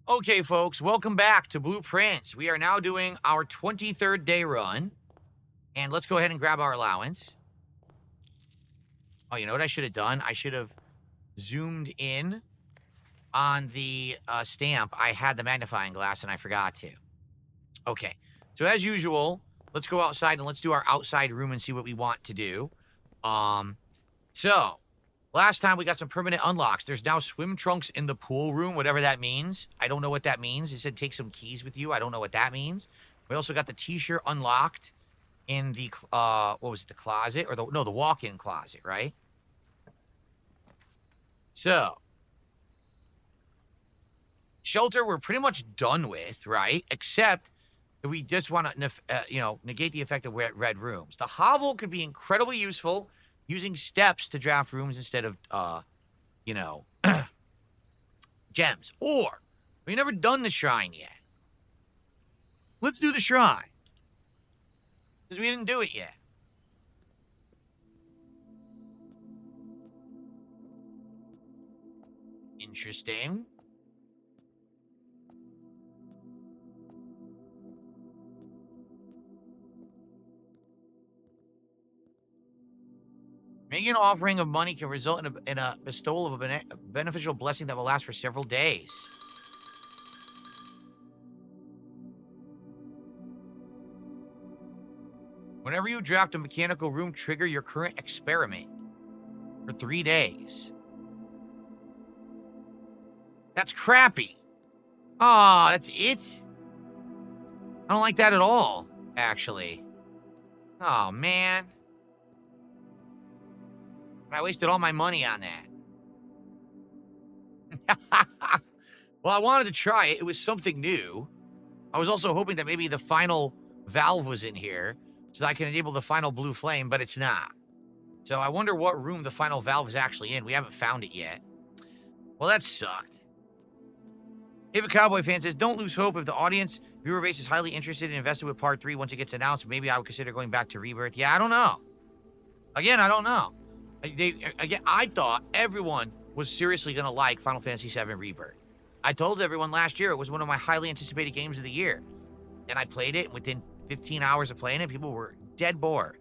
Okay, folks, welcome back to Blueprints. We are now doing our 23rd day run, and let's go ahead and grab our allowance. Oh, you know what I should have done? I should have zoomed in on the stamp. I had the magnifying glass, and I forgot to. Okay, so as usual, let's go outside and let's do our outside room and see what we want to do. So last time we got some permanent unlocks. There's now swim trunks in the pool room, whatever that means. I don't know what that means. It said take some keys with you. I don't know what that means. We also got the t-shirt unlocked in the, what was it, the closet? Or the walk-in closet, right? So, shelter we're pretty much done with, right? Except that we just want to, negate the effect of red rooms. The hovel could be incredibly useful using steps to draft rooms instead of, you know, gems. Or, we've never done the shrine yet. Let's do the shrine. Because we didn't do it yet. Interesting. Making an offering of money can result in a bestowal of a beneficial blessing that will last for several days. Whenever you draft a mechanical room, trigger your current experiment for 3 days. That's crappy. Aw, that's it? I don't like that at all, actually. Oh, man. I wasted all my money on that. Well, I wanted to try it. It was something new. I was also hoping that maybe the final valve was in here so that I can enable the final blue flame, but it's not. So I wonder what room the final valve is actually in. We haven't found it yet. Well, that sucked. If a Cowboy fan says, don't lose hope. If the audience viewer base is highly interested and invested with part 3 once it gets announced, maybe I would consider going back to Rebirth. Yeah, I don't know. Again, I don't know. I thought everyone was seriously going to like Final Fantasy VII Rebirth. I told everyone last year it was one of my highly anticipated games of the year. And I played it, and within 15 hours of playing it, people were dead bored.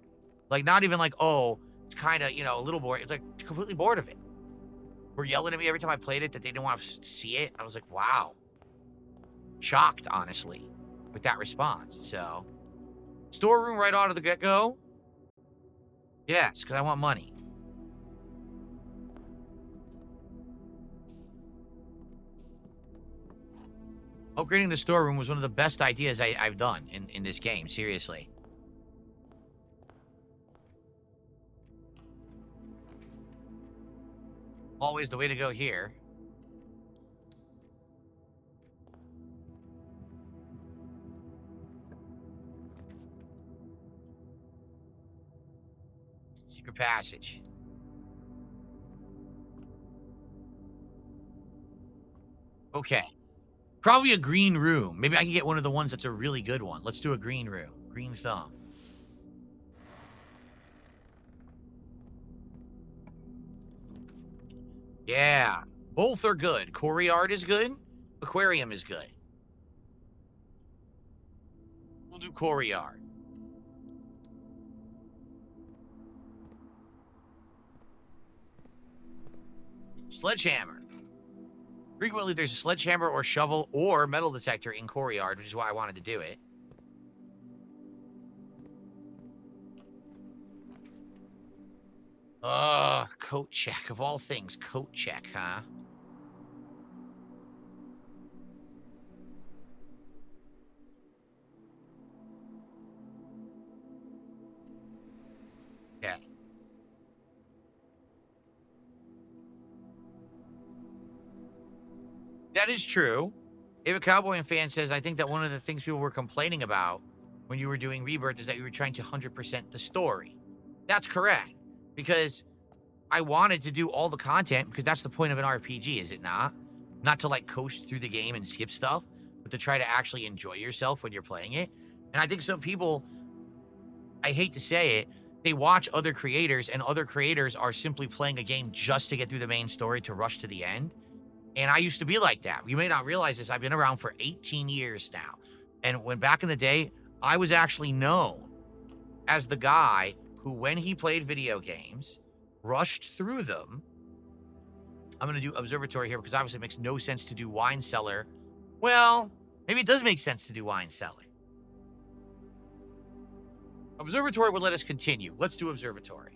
Like, not even like, oh, it's kind of, a little bored. It's like completely bored of it. Were yelling at me every time I played it that they didn't want to see it. I was like, wow. Shocked, honestly, with that response. So, storeroom right out of the get-go? Yes, because I want money. Upgrading the storeroom was one of the best ideas I've done in this game, seriously. Always the way to go here. Secret passage. Okay. Probably a green room. Maybe I can get one of the ones that's a really good one. Let's do a green room. Green thumb. Yeah. Both are good. Courtyard is good. Aquarium is good. We'll do Courtyard. Sledgehammer. Frequently, there's a sledgehammer or shovel or metal detector in Courtyard, which is why I wanted to do it. Ugh, coat check. Of all things, coat check, huh? Okay. That is true. If a Cowboy fan says, I think that one of the things people were complaining about when you were doing Rebirth is that you were trying to 100% the story. That's correct. Because I wanted to do all the content because that's the point of an RPG, is it not? Not to like coast through the game and skip stuff, but to try to actually enjoy yourself when you're playing it. And I think some people, I hate to say it, they watch other creators and other creators are simply playing a game just to get through the main story to rush to the end. And I used to be like that. You may not realize this. I've been around for 18 years now. And when back in the day, I was actually known as the guy who, when he played video games, rushed through them. I'm going to do observatory here because obviously it makes no sense to do wine cellar. Well, maybe it does make sense to do wine cellar. Observatory would let us continue. Let's do observatory.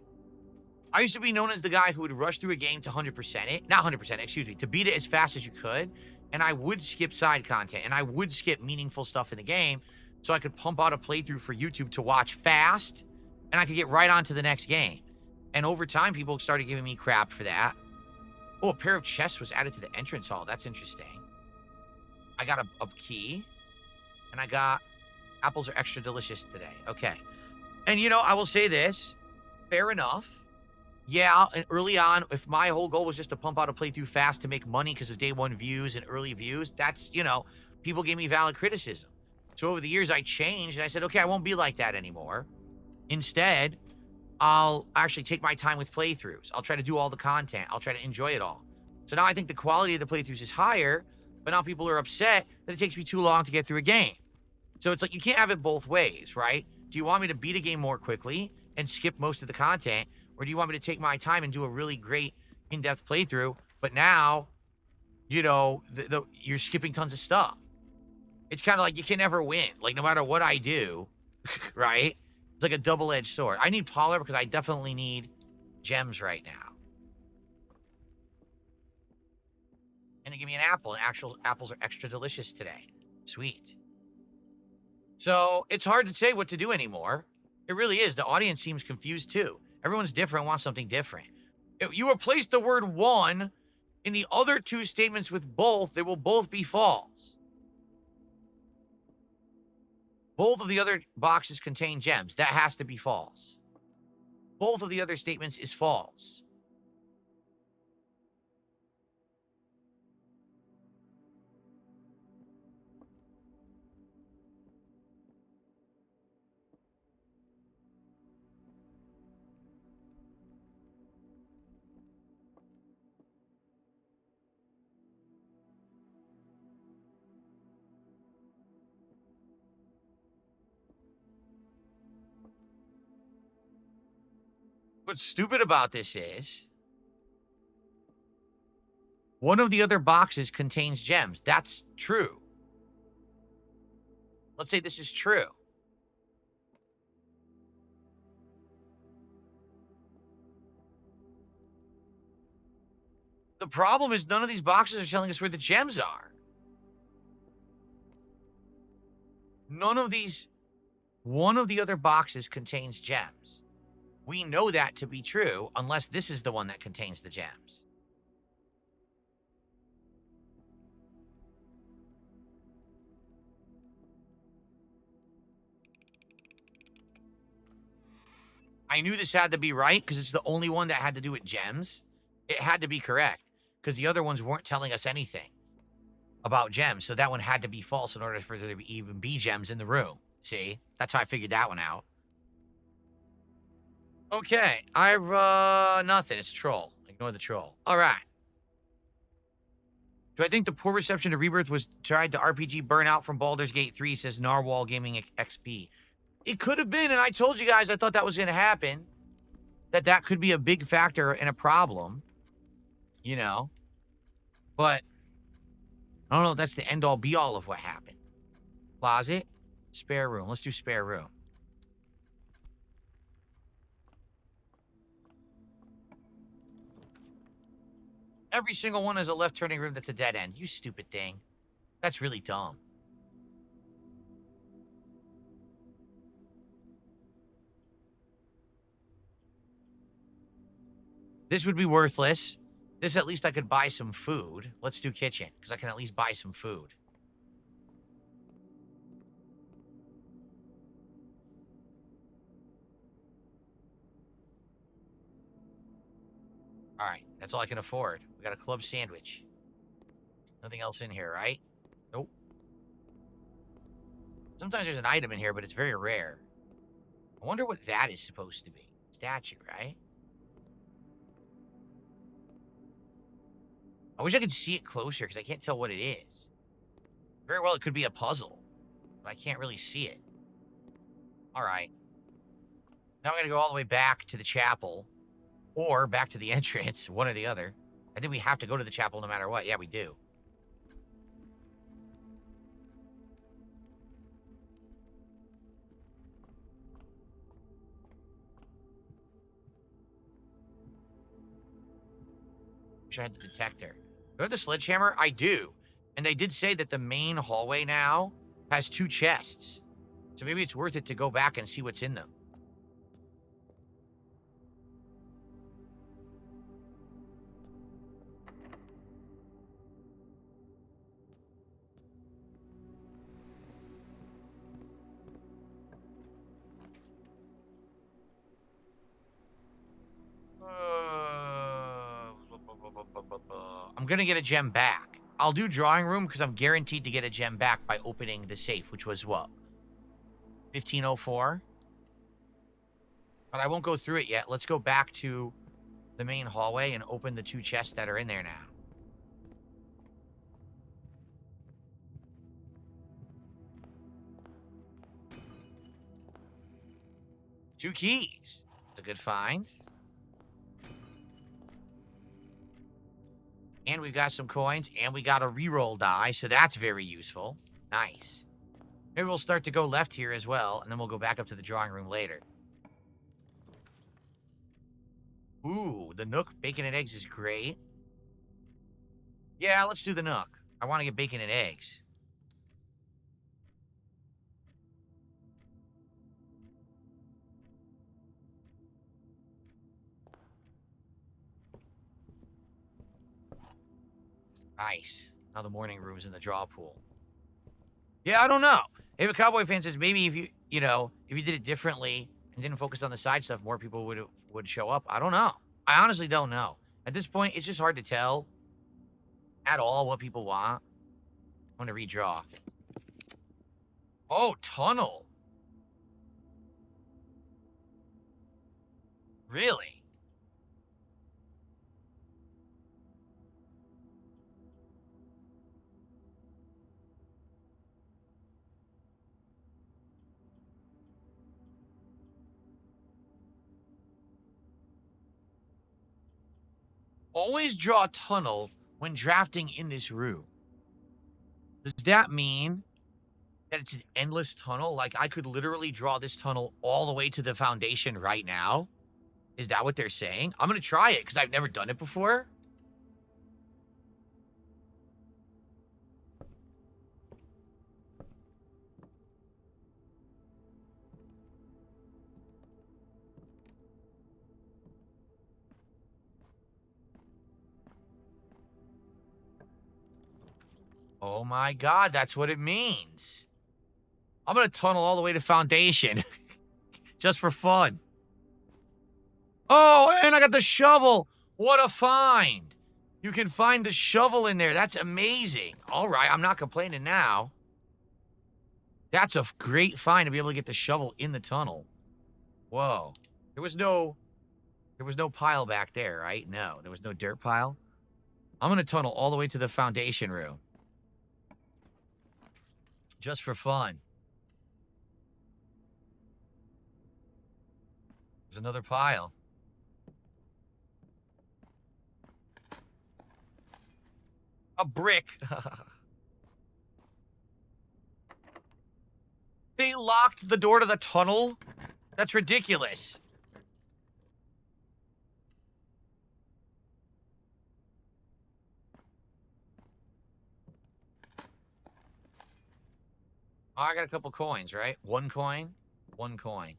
I used to be known as the guy who would rush through a game to 100% it. Not 100%, excuse me. To beat it as fast as you could. And I would skip side content. And I would skip meaningful stuff in the game. So I could pump out a playthrough for YouTube to watch fast. And I could get right on to the next game. And over time, people started giving me crap for that. Oh, a pair of chests was added to the entrance hall. That's interesting. I got a key. And I got... Apples are extra delicious today. Okay. And, you know, I will say this. Fair enough. Yeah, and early on, if my whole goal was just to pump out a playthrough fast to make money because of day one views and early views, that's, you know, people gave me valid criticism. So over the years, I changed and I said, okay, I won't be like that anymore. Instead, I'll actually take my time with playthroughs. I'll try to do all the content. I'll try to enjoy it all. So now I think the quality of the playthroughs is higher, but now people are upset that it takes me too long to get through a game. So it's like, you can't have it both ways, right? Do you want me to beat a game more quickly and skip most of the content? Or do you want me to take my time and do a really great in-depth playthrough? But now, you know, you're skipping tons of stuff. It's kind of like you can never win. Like, no matter what I do, right? It's like a double-edged sword. I need Polar because I definitely need gems right now. And they give me an apple. And actual apples are extra delicious today. Sweet. So it's hard to say what to do anymore. It really is. The audience seems confused too. Everyone's different, wants something different. If you replace the word one in the other two statements with both, they will both be false. Both of the other boxes contain gems. That has to be false. Both of the other statements is false. What's stupid about this is one of the other boxes contains gems. That's true. Let's say this is true. The problem is none of these boxes are telling us where the gems are. None of these... One of the other boxes contains gems. We know that to be true, unless this is the one that contains the gems. I knew this had to be right, because it's the only one that had to do with gems. It had to be correct, because the other ones weren't telling us anything about gems, so that one had to be false in order for there to even be gems in the room. See? That's how I figured that one out. Okay, I've, nothing. It's a troll. Ignore the troll. All right. Do I think the poor reception to Rebirth was tied to RPG burnout from Baldur's Gate 3, says Narwhal Gaming XP? It could have been, and I told you guys I thought that was going to happen. That could be a big factor and a problem. You know? But, I don't know if that's the end-all, be-all of what happened. Closet? Spare room. Let's do spare room. Every single one has a left-turning room that's a dead end. You stupid thing. That's really dumb. This would be worthless. This, at least I could buy some food. Let's do kitchen, because I can at least buy some food. All right, that's all I can afford. We got a club sandwich. Nothing else in here, right? Nope. Sometimes there's an item in here, but it's very rare. I wonder what that is supposed to be. Statue, right? I wish I could see it closer because I can't tell what it is. Very well, it could be a puzzle, but I can't really see it. All right. Now I'm going to go all the way back to the chapel or back to the entrance, one or the other. I think we have to go to the chapel no matter what. Yeah, we do. Wish I had the detector. Do I have the sledgehammer? I do. And they did say that the main hallway now has 2 chests. So maybe it's worth it to go back and see what's in them. I'm gonna get a gem back. I'll do drawing room because I'm guaranteed to get a gem back by opening the safe, which was what? 1504? But I won't go through it yet. Let's go back to the main hallway and open the 2 chests that are in there now. Two keys. That's a good find. And we've got some coins, and we got a reroll die, so that's very useful. Nice. Maybe we'll start to go left here as well, and then we'll go back up to the drawing room later. Ooh, the Nook bacon and eggs is great. Yeah, let's do the Nook. I want to get bacon and eggs. Nice. Now the morning room's in the draw pool. Yeah, I don't know. If a Cowboy fan says maybe if you did it differently and didn't focus on the side stuff, more people would show up. I don't know. I honestly don't know. At this point, it's just hard to tell at all what people want. I'm going to redraw. Oh, tunnel. Really? Always draw a tunnel when drafting in this room. Does that mean that it's an endless tunnel? Like, I could literally draw this tunnel all the way to the foundation right now? Is that what they're saying? I'm going to try it because I've never done it before. Oh my god, that's what it means. I'm going to tunnel all the way to foundation. Just for fun. Oh, and I got the shovel. What a find. You can find the shovel in there. That's amazing. All right, I'm not complaining now. That's a great find to be able to get the shovel in the tunnel. Whoa. There was no pile back there, right? No, there was no dirt pile. I'm going to tunnel all the way to the foundation room. Just for fun. There's another pile. A brick. They locked the door to the tunnel? That's ridiculous. Oh, I got a couple coins, right? 1 coin. 1 coin.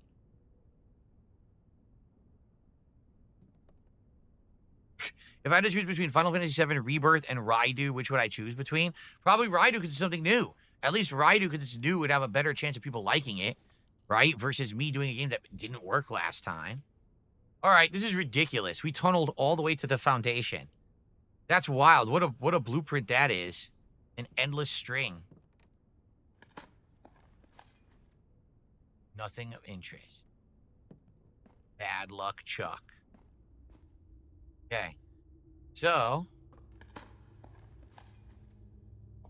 If I had to choose between Final Fantasy VII Rebirth and Raidu, which would I choose between? Probably Raidu because it's something new. At least Raidu, because it's new, would have a better chance of people liking it, right? Versus me doing a game that didn't work last time. All right, this is ridiculous. We tunneled all the way to the foundation. That's wild. What a blueprint that is. An endless string. Nothing of interest. Bad luck, Chuck. Okay. So,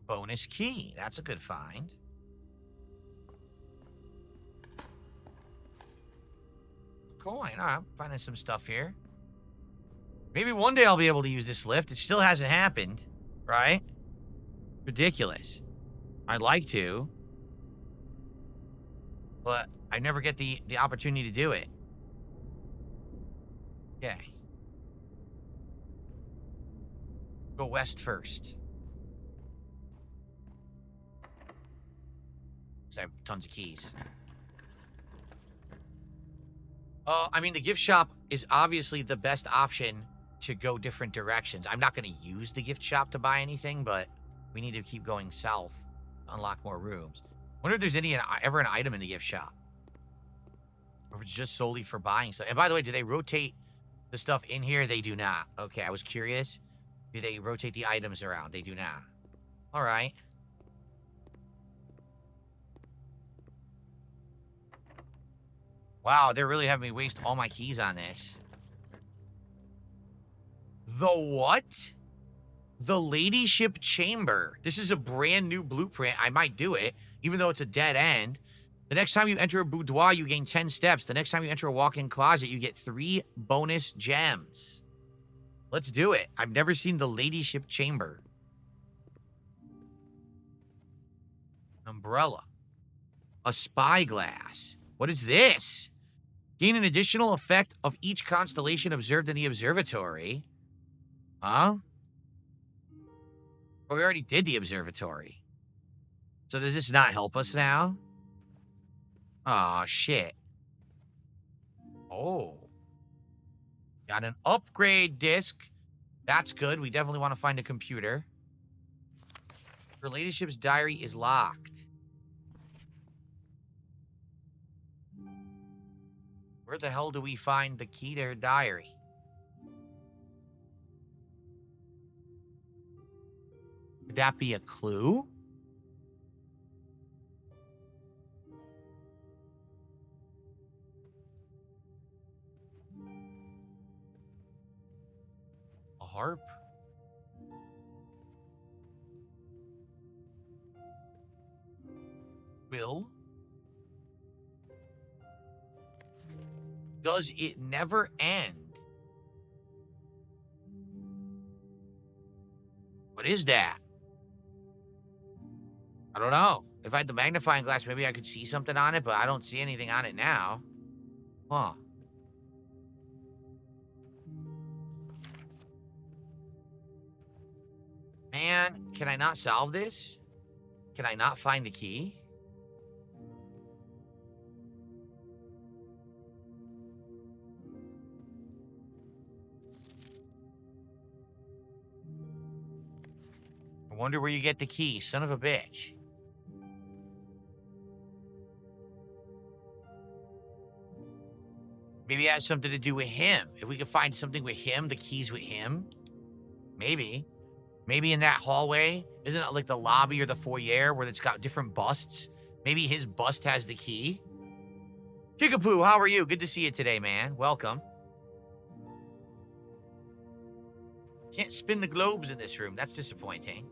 Bonus key. That's a good find. Coin. All right, finding some stuff here. Maybe one day I'll be able to use this lift. It still hasn't happened, right? Ridiculous. I'd like to, but I never get the opportunity to do it. Okay. Go west first. Because I have tons of keys. I mean, the gift shop is obviously the best option to go different directions. I'm not going to use the gift shop to buy anything, but we need to keep going south to unlock more rooms. Wonder if there's ever an item in the gift shop. Or if it's just solely for buying stuff. And by the way, do they rotate the stuff in here? They do not. Okay, I was curious. Do they rotate the items around? They do not. All right. Wow, they're really having me waste all my keys on this. The what? The Ladyship Chamber. This is a brand new blueprint. I might do it, even though it's a dead end. The next time you enter a boudoir, you gain 10 steps. The next time you enter a walk-in closet, you get 3 bonus gems. Let's do it. I've never seen the Ladyship Chamber. Umbrella. A spyglass. What is this? Gain an additional effect of each constellation observed in the observatory. Huh? Well, we already did the observatory. So does this not help us now? Aw, shit. Oh. Got an upgrade disc. That's good. We definitely want to find a computer. Her ladyship's diary is locked. Where the hell do we find the key to her diary? Could that be a clue? A harp? Will? Does it never end? What is that? I don't know. If I had the magnifying glass, maybe I could see something on it, but I don't see anything on it now. Huh. Man, can I not solve this? Can I not find the key? I wonder where you get the key, son of a bitch. Maybe it has something to do with him. If we could find something with him, the keys with him. Maybe. Maybe in that hallway, isn't it like the lobby or the foyer where it's got different busts? Maybe his bust has the key. Kickapoo, how are you? Good to see you today, man. Welcome. Can't spin the globes in this room. That's disappointing.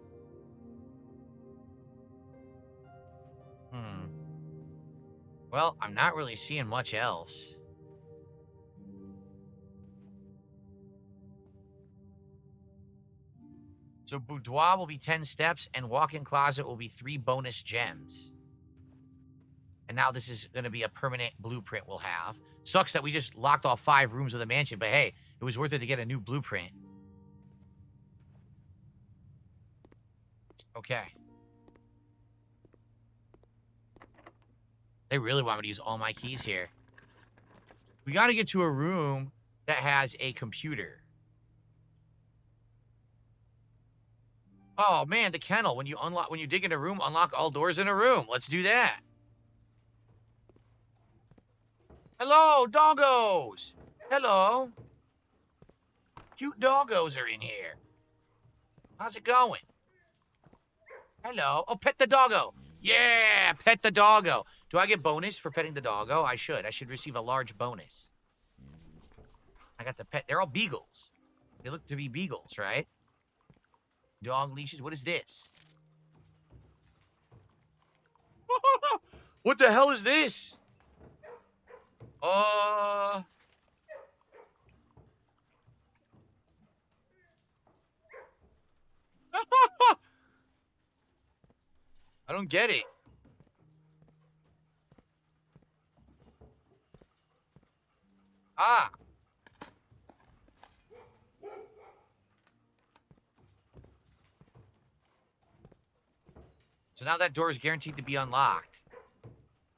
Well, I'm not really seeing much else. So boudoir will be 10 steps, and walk-in closet will be 3 bonus gems. And now this is going to be a permanent blueprint we'll have. Sucks that we just locked off 5 rooms of the mansion, but hey, it was worth it to get a new blueprint. Okay. They really want me to use all my keys here. We got to get to a room that has a computer. Oh man, the kennel. When you dig in a room, unlock all doors in a room. Let's do that. Hello, doggos. Hello. Cute doggos are in here. How's it going? Hello. Oh, pet the doggo. Yeah, pet the doggo. Do I get bonus for petting the doggo? I should. I should receive a large bonus. I got the pet. They're all beagles. They look to be beagles, right? Dog leashes. What is this? What the hell is this? I don't get it. Ah. So now that door is guaranteed to be unlocked.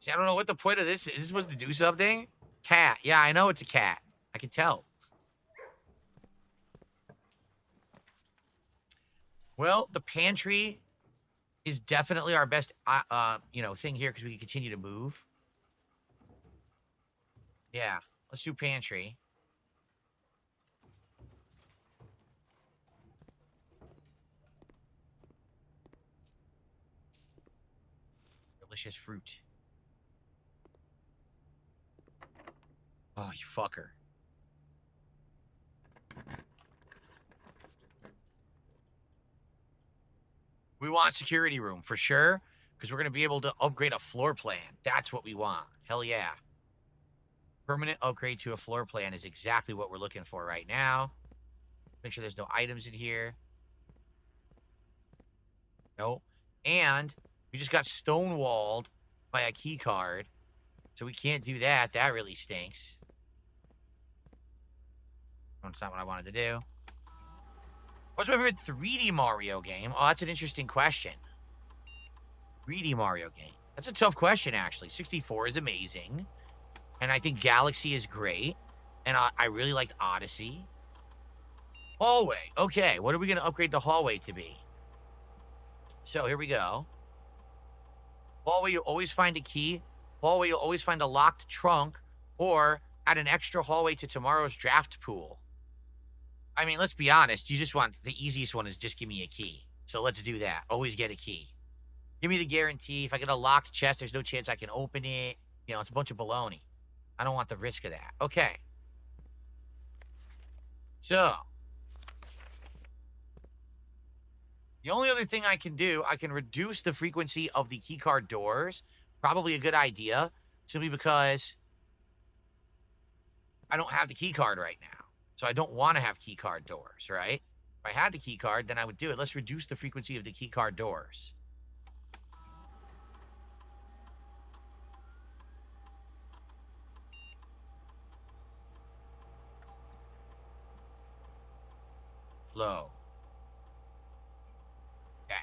See, I don't know what the point of this is. Is this supposed to do something? Cat. Yeah, I know it's a cat. I can tell. Well, the pantry is definitely our best, thing here because we can continue to move. Yeah, let's do pantry. Delicious fruit. Oh, you fucker. We want security room for sure, because we're going to be able to upgrade a floor plan. That's what we want. Hell yeah. Permanent upgrade to a floor plan is exactly what we're looking for right now. Make sure there's no items in here. Nope. And we just got stonewalled by a key card. So we can't do that. That really stinks. That's not what I wanted to do. What's my favorite 3D Mario game? Oh, that's an interesting question. 3D Mario game. That's a tough question, actually. 64 is amazing. And I think Galaxy is great. And I really liked Odyssey. Hallway. Okay, what are we going to upgrade the hallway to be? So here we go. Hallway, you'll always find a key. Hallway, you'll always find a locked trunk. Or add an extra hallway to tomorrow's draft pool. I mean, let's be honest. You just want... The easiest one is just give me a key. So let's do that. Always get a key. Give me the guarantee. If I get a locked chest, there's no chance I can open it. You know, it's a bunch of baloney. I don't want the risk of that. Okay. So. The only other thing I can do, I can reduce the frequency of the keycard doors. Probably a good idea. Simply because I don't have the keycard right now. So I don't want to have keycard doors, right? If I had the keycard, then I would do it. Let's reduce the frequency of the keycard doors. Low. Okay.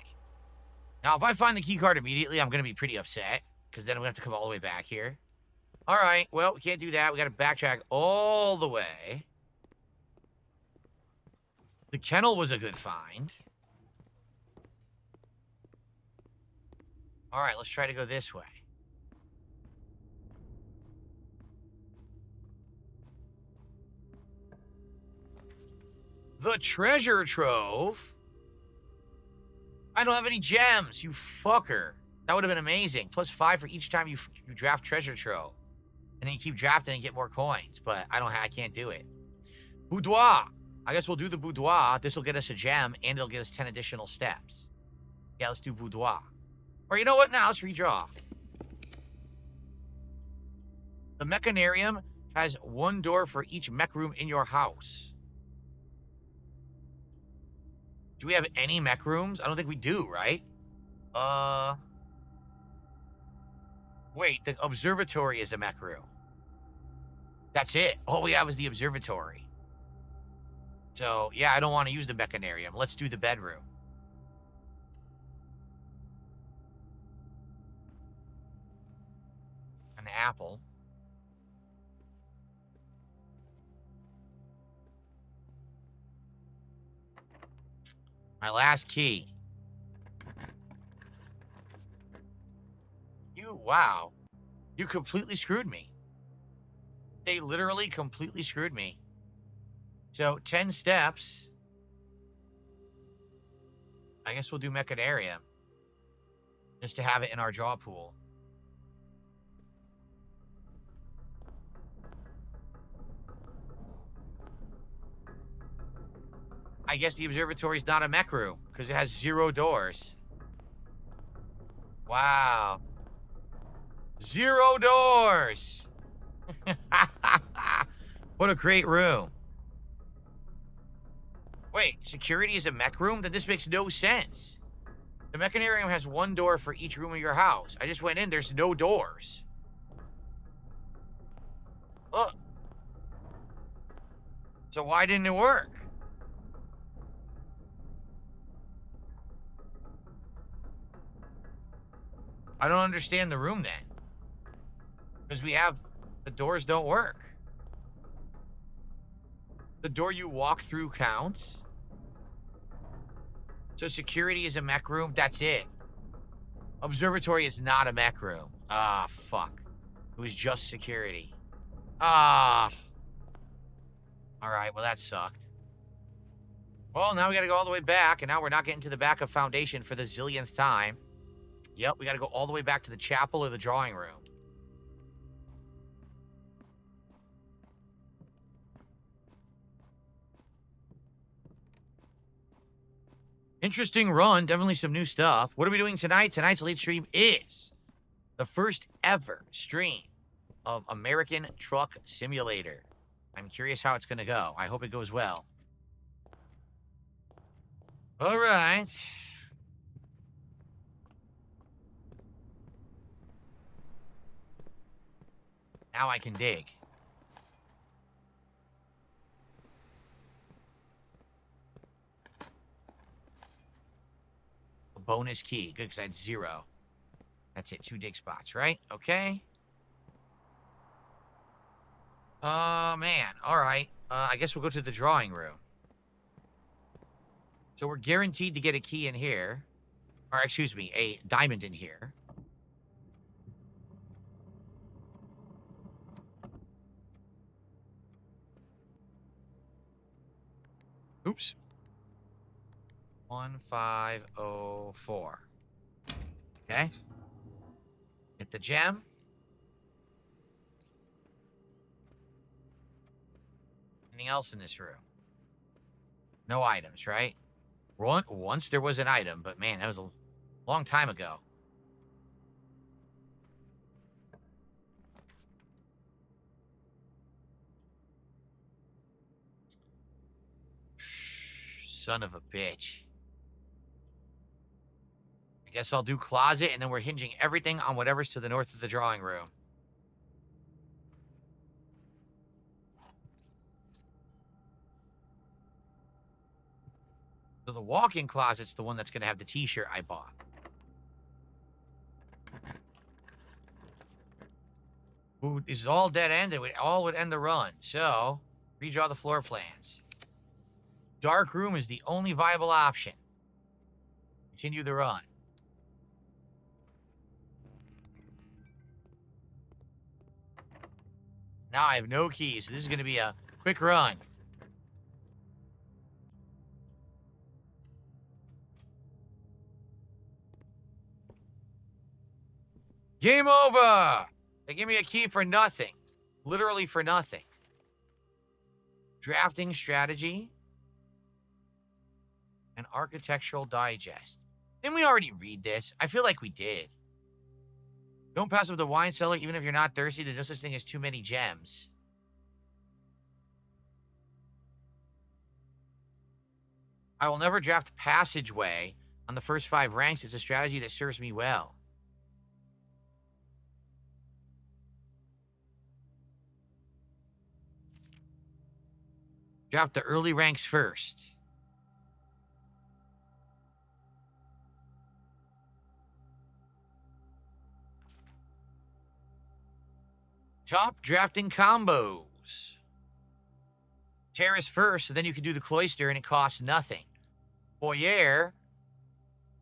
Now, if I find the keycard immediately, I'm going to be pretty upset. Because then I'm going to have to come all the way back here. All right. Well, we can't do that. We got to backtrack all the way. The kennel was a good find. All right. Let's try to go this way. The treasure trove? I don't have any gems, you fucker. That would have been amazing. +5 for each time you draft treasure trove. And then you keep drafting and get more coins. But I can't do it. Boudoir. I guess we'll do the boudoir. This will get us a gem, and it'll get us 10 additional steps. Yeah, let's do boudoir. Or you know what? Now let's redraw. The mechanarium has 1 door for each mech room in your house. Do we have any mech rooms? I don't think we do, right? Wait, the observatory is a mech room. That's it. All we have is the observatory. So, yeah, I don't want to use the mechanarium. Let's do the bedroom. An apple. My last key. Wow. You completely screwed me. They literally completely screwed me. So, 10 steps. I guess we'll do mechanarium. Just to have it in our draw pool. I guess the observatory is not a mech room because it has 0 doors. Wow. 0 doors. What a great room. Wait, security is a mech room? Then this makes no sense. The mechanarium has 1 door for each room of your house. I just went in, there's no doors. Look. So why didn't it work? I don't understand the room then. Because the doors don't work. The door you walk through counts. So security is a mech room? That's it. Observatory is not a mech room. Ah, fuck. It was just security. Ah. Alright, well that sucked. Well, now we gotta go all the way back, and now we're not getting to the back of Foundation for the zillionth time. Yep, we gotta go all the way back to the chapel or the drawing room. Interesting run. Definitely some new stuff. What are we doing tonight? Tonight's late stream is the first ever stream of American Truck Simulator. I'm curious how it's going to go. I hope it goes well. All right. Now I can dig. Bonus key. Good, because I had 0. That's it. 2 dig spots, right? Okay. Man. All right. I guess we'll go to the drawing room. So we're guaranteed to get a key in here. Or, excuse me, a diamond in here. Oops. 1504. Okay. Get the gem. Anything else in this room? No items, right? Once there was an item, but man, that was a long time ago. Son of a bitch. I guess I'll do closet, and then we're hinging everything on whatever's to the north of the drawing room. So the walk-in closet's the one that's going to have the t-shirt I bought. Ooh, this is all dead-ended. It all would end the run. So, redraw the floor plans. Dark room is the only viable option. Continue the run. Now I have no keys, so this is going to be a quick run. Game over! They gave me a key for nothing. Literally for nothing. Drafting strategy. An architectural digest. Didn't we already read this? I feel like we did. Don't pass up the wine cellar even if you're not thirsty. There's no such thing as too many gems. I will never draft passageway on the first 5 ranks. It's a strategy that serves me well. Draft the early ranks first. Top drafting combos. Terrace first, so then you can do the cloister and it costs nothing. Foyer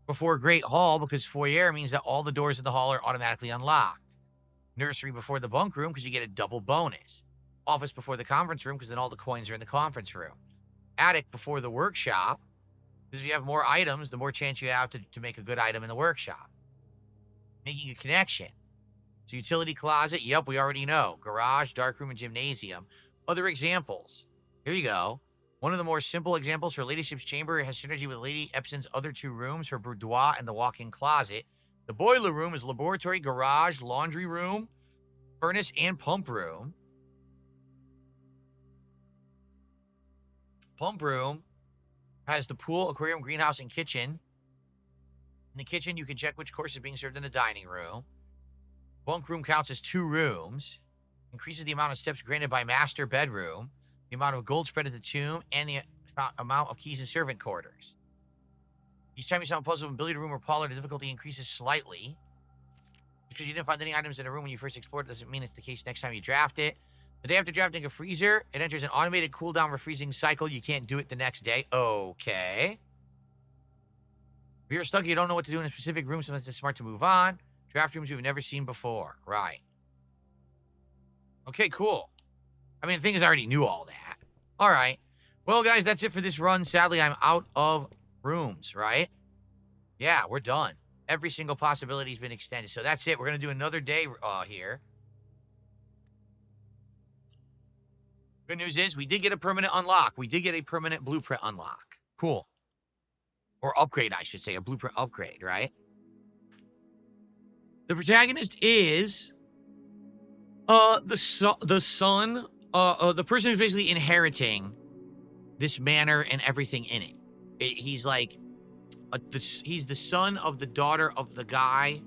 before Great Hall, because foyer means that all the doors of the hall are automatically unlocked. Nursery before the bunk room, because you get a double bonus. Office before the conference room, because then all the coins are in the conference room. Attic before the workshop, because if you have more items, the more chance you have to make a good item in the workshop. Making a connection. So utility closet, yep, we already know. Garage, darkroom, and gymnasium. Other examples. Here you go. One of the more simple examples for Ladyship's chamber has synergy with Lady Epson's other 2 rooms, her boudoir and the walk-in closet. The boiler room is laboratory, garage, laundry room, furnace, and pump room. Pump room has the pool, aquarium, greenhouse, and kitchen. In the kitchen, you can check which course is being served in the dining room. Bunk room counts as 2 rooms. Increases the amount of steps granted by master bedroom, the amount of gold spread at the tomb, and the amount of keys in servant quarters. Each time you solve a puzzle in billiard room or parlor, the difficulty increases slightly. Because you didn't find any items in a room when you first explored doesn't mean it's the case next time you draft it. The day after drafting a freezer, it enters an automated cooldown refreezing cycle. You can't do it the next day. Okay. If you're stuck, you don't know what to do in a specific room, sometimes it's smart to move on. Draft rooms you've never seen before. Right. Okay, cool. I mean, the thing is, I already knew all that. All right. Well, guys, that's it for this run. Sadly, I'm out of rooms, right? Yeah, we're done. Every single possibility's been extended. So that's it. We're going to do another day here. Good news is we did get a permanent unlock. We did get a permanent blueprint unlock. Cool. Or upgrade, I should say. A blueprint upgrade, right? The protagonist is the son, the person who's basically inheriting this manor and everything in it. He's like, he's the son of the daughter of the guy.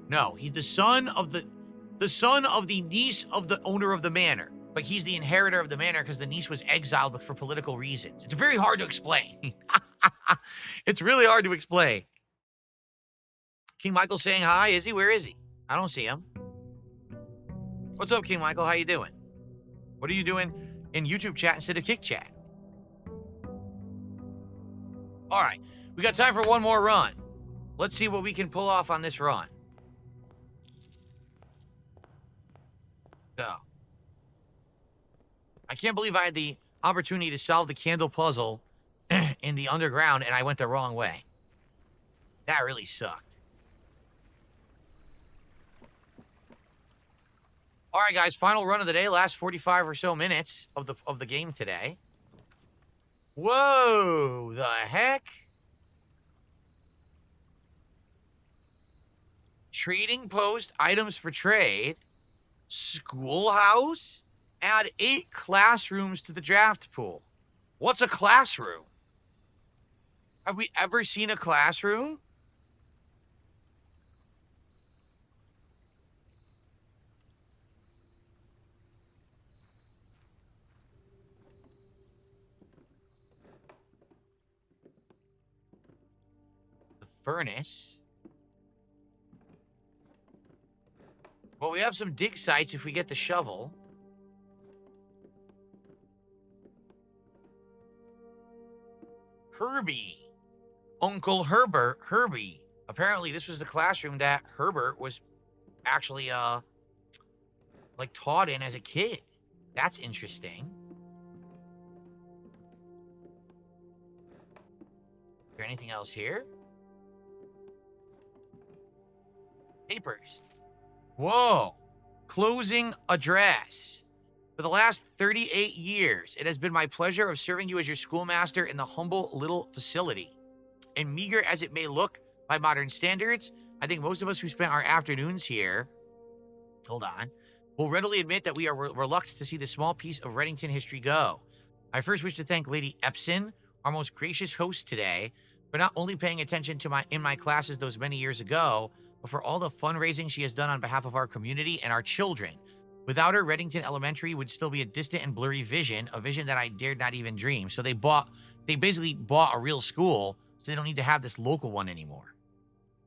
No, he's the son of the niece of the owner of the manor. But he's the inheritor of the manor because the niece was exiled for political reasons. It's very hard to explain. It's really hard to explain. King Michael saying hi. Is he? Where is he? I don't see him. What's up, King Michael? How you doing? What are you doing in YouTube chat instead of Kick chat? All right. We got time for one more run. Let's see what we can pull off on this run. So. I can't believe I had the opportunity to solve the candle puzzle in the underground and I went the wrong way. That really sucked. All right, guys, final run of the day, last 45 or so minutes of the game today. Whoa, the heck? Trading post, items for trade, schoolhouse, add 8 classrooms to the draft pool. What's a classroom? Have we ever seen a classroom? The furnace. Well, we have some dig sites if we get the shovel. Herbie. Uncle Herbie. Apparently, this was the classroom that Herbert was actually, like, taught in as a kid. That's interesting. Is there anything else here? Papers. Whoa. Closing address. For the last 38 years, it has been my pleasure of serving you as your schoolmaster in the humble little facility. And meager as it may look by modern standards, I think most of us who spent our afternoons here, will readily admit that we are reluctant to see this small piece of Reddington history go. I first wish to thank Lady Epson, our most gracious host today, for not only paying attention to in my classes those many years ago, but for all the fundraising she has done on behalf of our community and our children. Without her, Reddington Elementary would still be a distant and blurry vision, a vision that I dared not even dream. So they basically bought a real school, so they don't need to have this local one anymore.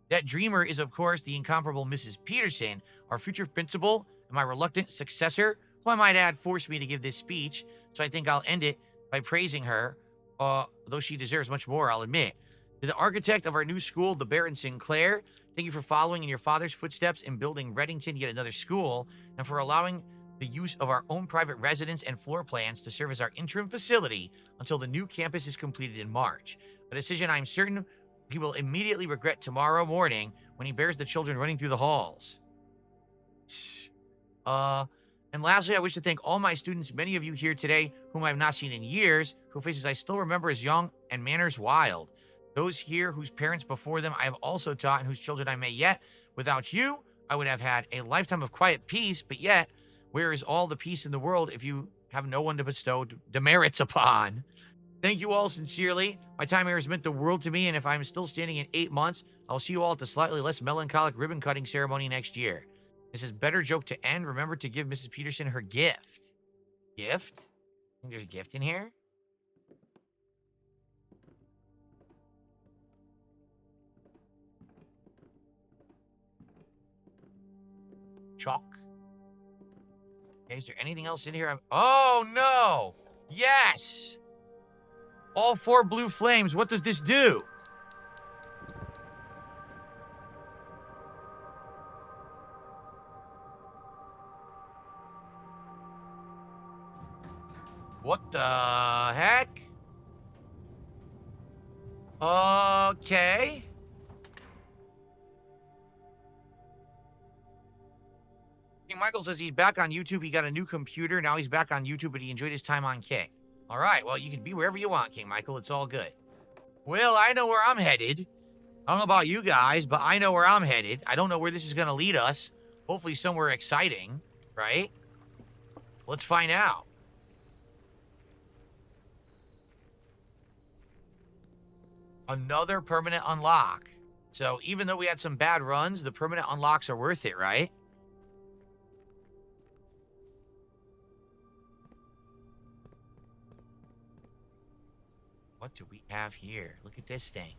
That dreamer is, of course, the incomparable Mrs. Peterson, our future principal, and my reluctant successor, who I might add forced me to give this speech, so I think I'll end it by praising her, though she deserves much more, I'll admit. To the architect of our new school, the Baron Sinclair, thank you for following in your father's footsteps in building Reddington yet another school, and for allowing the use of our own private residence and floor plans to serve as our interim facility until the new campus is completed in March. A decision I'm certain he will immediately regret tomorrow morning when he bears the children running through the halls. And lastly, I wish to thank all my students, many of you here today whom I have not seen in years, whose faces I still remember as young and manners wild. Those here whose parents before them I have also taught and whose children I may yet. Without you, I would have had a lifetime of quiet peace, but yet, where is all the peace in the world if you have no one to bestow demerits upon? Thank you all sincerely. My time here has meant the world to me, and if I'm still standing in 8 months, I'll see you all at the slightly less melancholic ribbon-cutting ceremony next year. This is better joke to end. Remember to give Mrs. Peterson her gift. Gift? Think there's a gift in here? Chalk. Okay, is there anything else in here? Oh, no! Yes! All 4 blue flames. What does this do? What the heck? Okay. King Michael says he's back on YouTube. He got a new computer. Now he's back on YouTube, but he enjoyed his time on King. All right, well, you can be wherever you want, King Michael. It's all good. Well, I know where I'm headed. I don't know about you guys, but I know where I'm headed. I don't know where this is going to lead us. Hopefully somewhere exciting, right? Let's find out. Another permanent unlock. So even though we had some bad runs, the permanent unlocks are worth it, right? What do we have here? Look at this thing.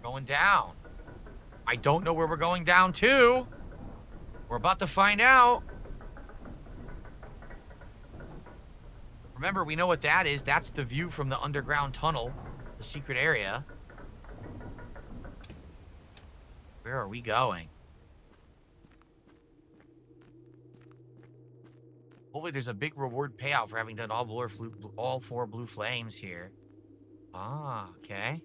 Going down. I don't know where we're going down to. We're about to find out. Remember, we know what that is. That's the view from the underground tunnel, the secret area. Where are we going? Hopefully there's a big reward payout for having done all 4 blue flames here. Ah, okay.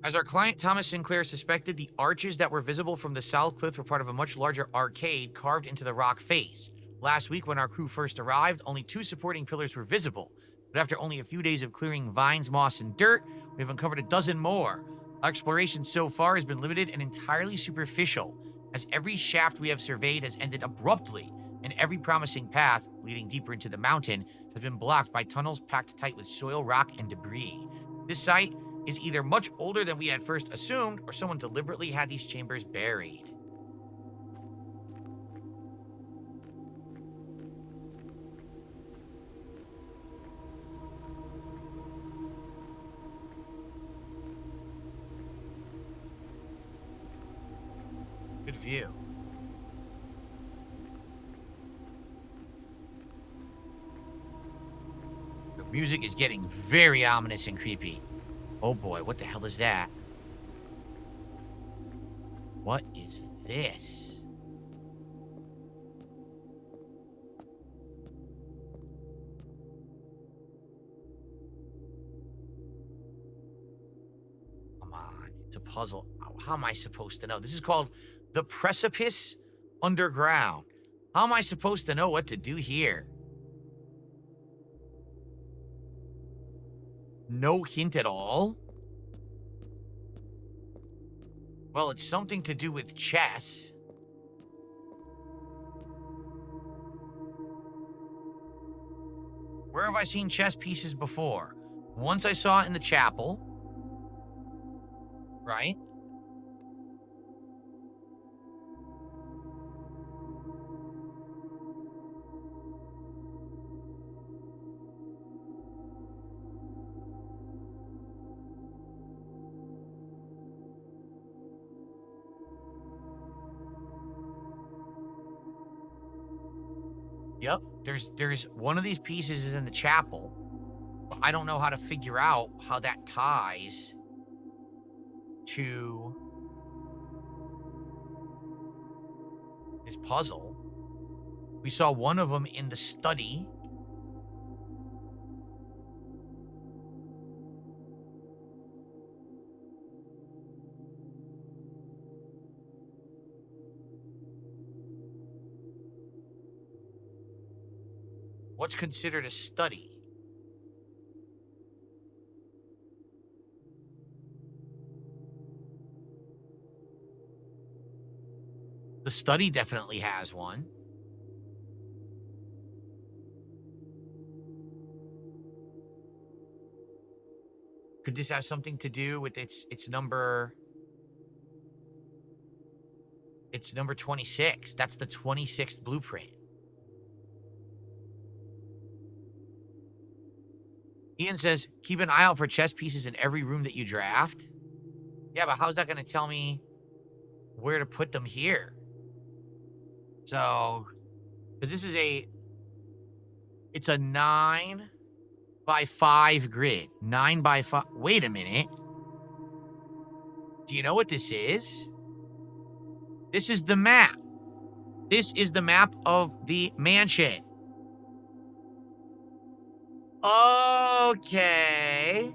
As our client Thomas Sinclair suspected, the arches that were visible from the south cliff were part of a much larger arcade carved into the rock face. Last week, when our crew first arrived, only 2 supporting pillars were visible. But after only a few days of clearing vines, moss, and dirt, we have uncovered a dozen more. Our exploration so far has been limited and entirely superficial, as every shaft we have surveyed has ended abruptly, and every promising path leading deeper into the mountain has been blocked by tunnels packed tight with soil, rock, and debris. This site is either much older than we had first assumed, or someone deliberately had these chambers buried. Good view. The music is getting very ominous and creepy. Oh boy, what the hell is that? What is this? Come on, it's a puzzle. How am I supposed to know? This is called The Precipice Underground. How am I supposed to know what to do here? No hint at all? Well, it's something to do with chess. Where have I seen chess pieces before? Once I saw it in the chapel. Right? Yep, there's one of these pieces is in the chapel. But I don't know how to figure out how that ties to this puzzle. We saw one of them in the study. What's considered a study? The study definitely has one. Could this have something to do with its number? It's number 26. That's the 26th blueprint. Ian says, keep an eye out for chess pieces in every room that you draft. Yeah, but how's that going to tell me where to put them here? So, because this is it's a 9x5 grid. 9x5. Wait a minute. Do you know what this is? This is the map. This is the map of the mansion. Okay.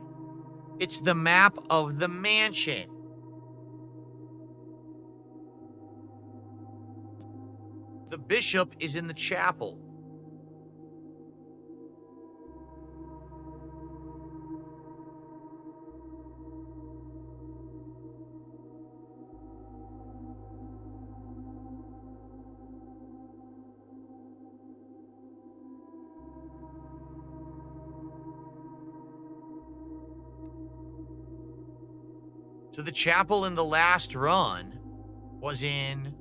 It's the map of the mansion. The bishop is in the chapel. So the chapel in the last run was in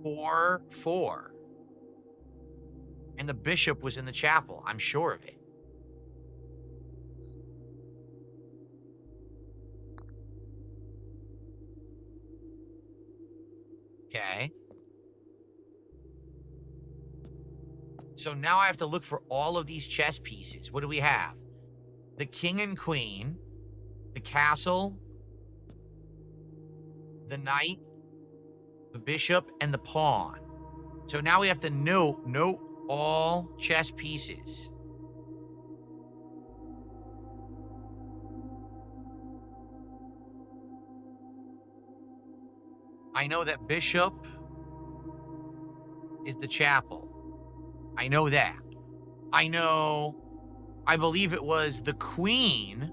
4-4. And the bishop was in the chapel. I'm sure of it. Okay. So now I have to look for all of these chess pieces. What do we have? The king and queen, the castle, the knight, the bishop, and the pawn. So now we have to note all chess pieces. I know that bishop is the chapel. I know that. I believe it was the queen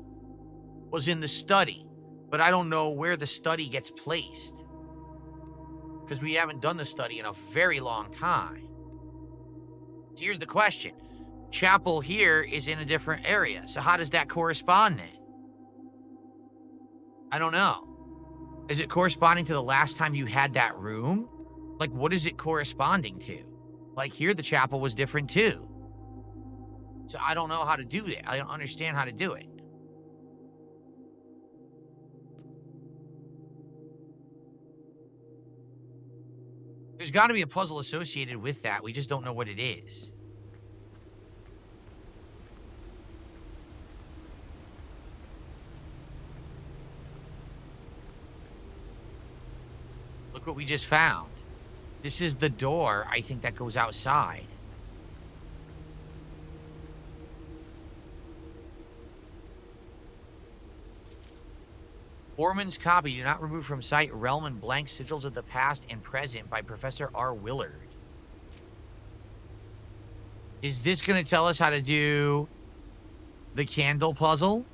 was in the study, but I don't know where the study gets placed because we haven't done the study in a very long time. So here's the question. Chapel here is in a different area. So how does that correspond then? I don't know. Is it corresponding to the last time you had that room? Like, what is it corresponding to? Like, here the chapel was different too. So I don't know how to do it. I don't understand how to do it. There's got to be a puzzle associated with that. We just don't know what it is. Look what we just found. This is the door, I think, that goes outside. Orman's copy. Do not remove from sight realm and blank sigils of the past and present by Professor R. Willard. Is this going to tell us how to do the candle puzzle?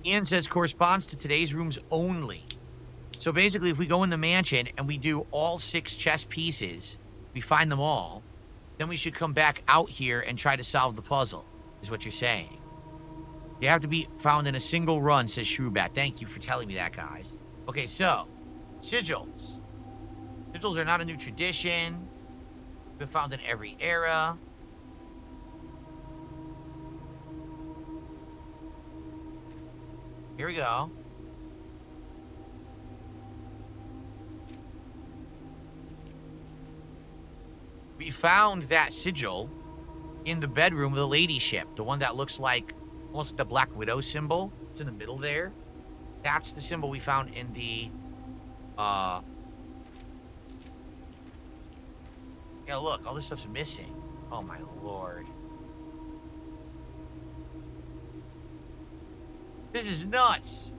Ian says corresponds to today's rooms only. So basically, if we go in the mansion and we do all 6 chess pieces, we find them all, then we should come back out here and try to solve the puzzle, is what you're saying. You have to be found in a single run, says Shrewbat. Thank you for telling me that, guys. Okay, so, sigils. Sigils are not a new tradition. Been found in every era. Here we go. We found that sigil in the bedroom of the ladyship. The one that looks like, almost like the Black Widow symbol. It's in the middle there. That's the symbol we found in the, yeah, look, all this stuff's missing. Oh, my lord. This is nuts.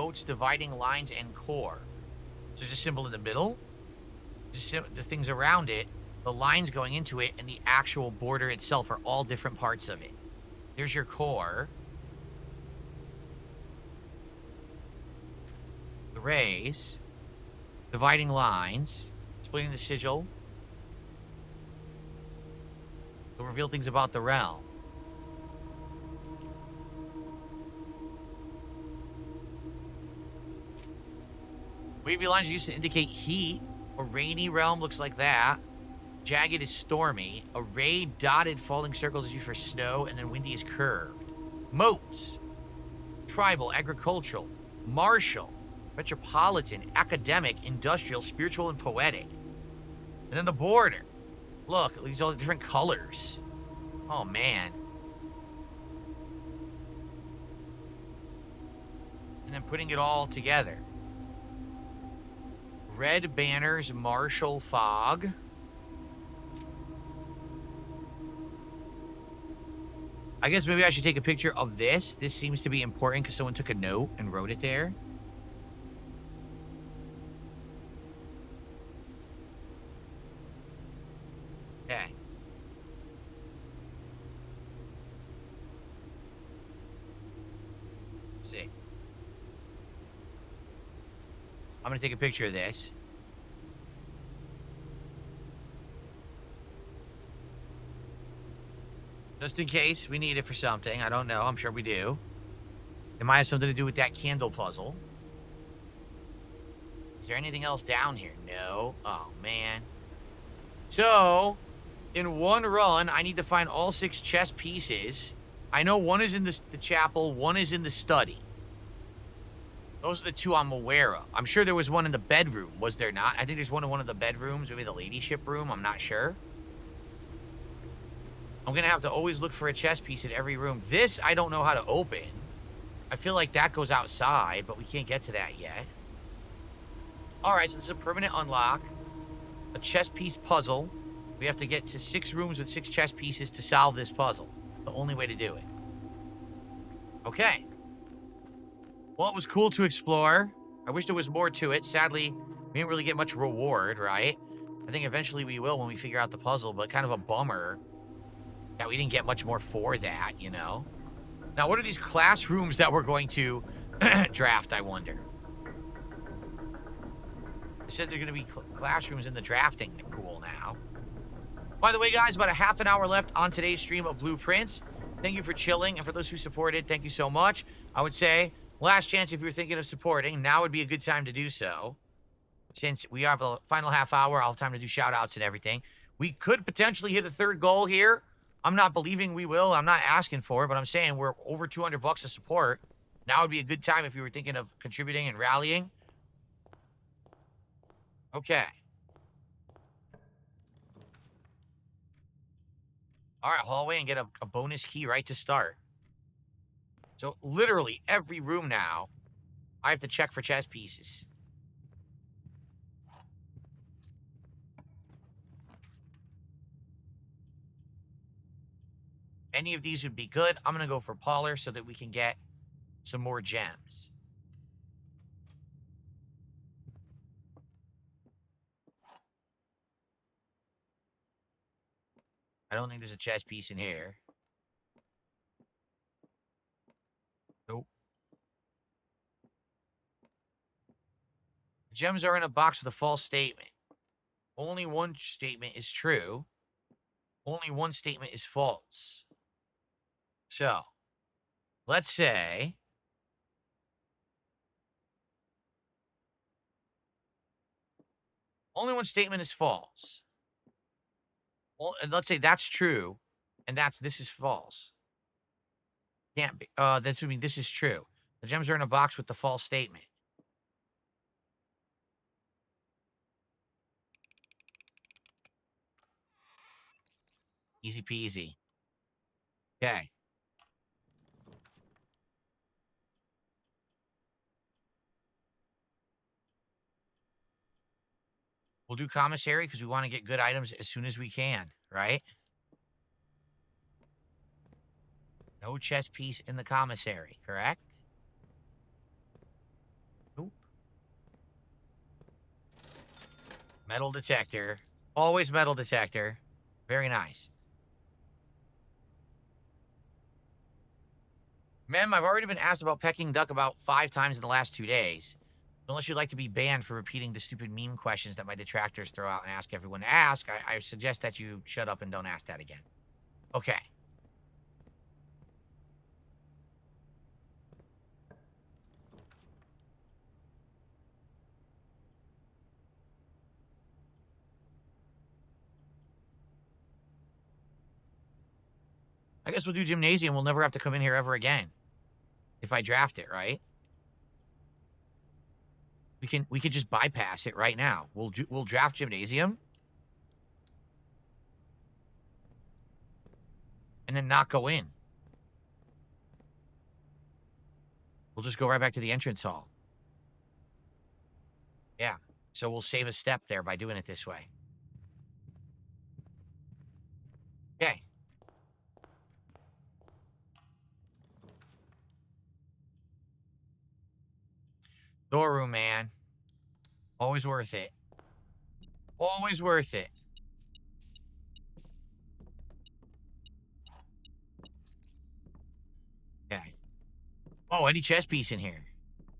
notes, dividing lines, and core. So there's a symbol in the middle, the things around it, the lines going into it, and the actual border itself are all different parts of it. There's your core. The rays. Dividing lines. Splitting the sigil. To reveal things about the realm. Wavy lines are used to indicate heat. A rainy realm looks like that. Jagged is stormy. A ray dotted falling circles is used for snow, and then windy is curved. Moats. Tribal, agricultural, martial, metropolitan, academic, industrial, spiritual, and poetic. And then the border. Look, these all the different colors. Oh, man. And then putting it all together. Red banners, martial fog. I guess maybe I should take a picture of this. This seems to be important because someone took a note and wrote it there. Okay. Let's see. I'm going to take a picture of this. Just in case we need it for something. I don't know. I'm sure we do. It might have something to do with that candle puzzle. Is there anything else down here? No. Oh, man. So, in one run, I need to find all 6 chess pieces. I know one is in the chapel, one is in the study. Those are the 2 I'm aware of. I'm sure there was one in the bedroom. Was there not? I think there's one in one of the bedrooms. Maybe the ladyship room. I'm not sure. I'm going to have to always look for a chess piece in every room. This, I don't know how to open. I feel like that goes outside, but we can't get to that yet. Alright, so this is a permanent unlock. A chess piece puzzle. We have to get to 6 rooms with 6 chess pieces to solve this puzzle. The only way to do it. Okay. Well, it was cool to explore. I wish there was more to it. Sadly, we didn't really get much reward, right? I think eventually we will when we figure out the puzzle, but kind of a bummer that we didn't get much more for that, you know? Now, what are these classrooms that we're going to draft, I wonder? It said there are going to be classrooms in the drafting pool now. By the way, guys, about a half an hour left on today's stream of Blueprints. Thank you for chilling, and for those who supported, thank you so much. I would say, last chance if you're thinking of supporting, now would be a good time to do so. Since we have the final half hour, I'll have time to do shout-outs and everything. We could potentially hit a 3rd goal here. I'm not believing we will. I'm not asking for it, but I'm saying we're over 200 bucks of support. Now would be a good time if you were thinking of contributing and rallying. Okay. All right, hallway, and get a bonus key right to start. So literally every room now, I have to check for chess pieces. Any of these would be good. I'm going to go for Polar so that we can get some more gems. I don't think there's a chess piece in here. Nope. The gems are in a box with a false statement. Only one statement is true. Only one statement is false. So, let's say only one statement is false. Well, let's say that's true, and this is false. Can't be. This would mean this is true. The gems are in a box with the false statement. Easy peasy. Okay. We'll do commissary because we want to get good items as soon as we can, right? No chess piece in the commissary, correct? Metal detector. Always metal detector. Very nice. Ma'am, I've already been asked about Peking duck about 5 times in the last 2 days. Unless you'd like to be banned for repeating the stupid meme questions that my detractors throw out and ask everyone to ask, I suggest that you shut up and don't ask that again. Okay. I guess we'll do gymnasium. We'll never have to come in here ever again. If I draft it, right? We could just bypass it right now. We'll draft gymnasium. And then not go in. We'll just go right back to the entrance hall. Yeah. So we'll save a step there by doing it this way. Okay. Storeroom, man. Always worth it. Always worth it. Okay. Oh, any chess piece in here?